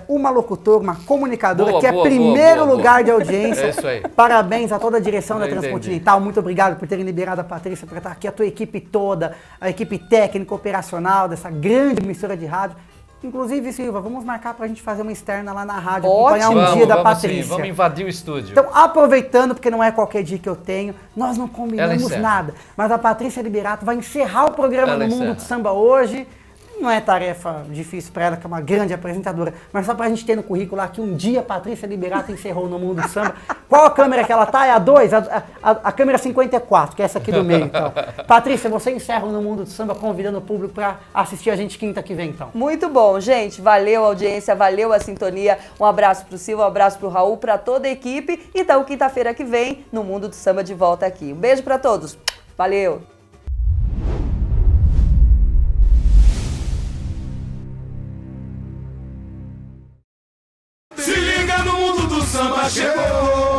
uma locutora, uma comunicadora, Boa, que é boa, primeiro boa, lugar boa. de audiência. É isso aí. Parabéns a toda a direção da Eu entendi. Transcontinental, muito obrigado por terem liberado a Patrícia para estar aqui, a tua equipe toda, a equipe técnica, operacional dessa grande emissora de rádio. Inclusive, Silva, vamos marcar pra gente fazer uma externa lá na rádio, acompanhar Ótimo. um dia da vamos Patrícia. sim, vamos invadir o estúdio. Então, aproveitando, porque não é qualquer dia que eu tenho, nós não combinamos encerra. nada, mas a Patrícia Liberato vai encerrar o programa Ela no Mundo encerra. do Samba hoje. Não é tarefa difícil para ela, que é uma grande apresentadora, mas só pra gente ter no currículo lá que um dia a Patrícia Liberato encerrou no Mundo do Samba. Qual a câmera que ela tá? É a 2? A câmera 54, que é essa aqui do meio. Então. Patrícia, você encerra no Mundo do Samba convidando o público para assistir a gente quinta que vem, então. Muito bom, gente, valeu a audiência, valeu a sintonia, um abraço pro Silva, um abraço pro Raul, pra toda a equipe, então quinta-feira que vem, no Mundo do Samba de volta aqui. Um beijo pra todos, valeu! Se liga no mundo do samba, chegou.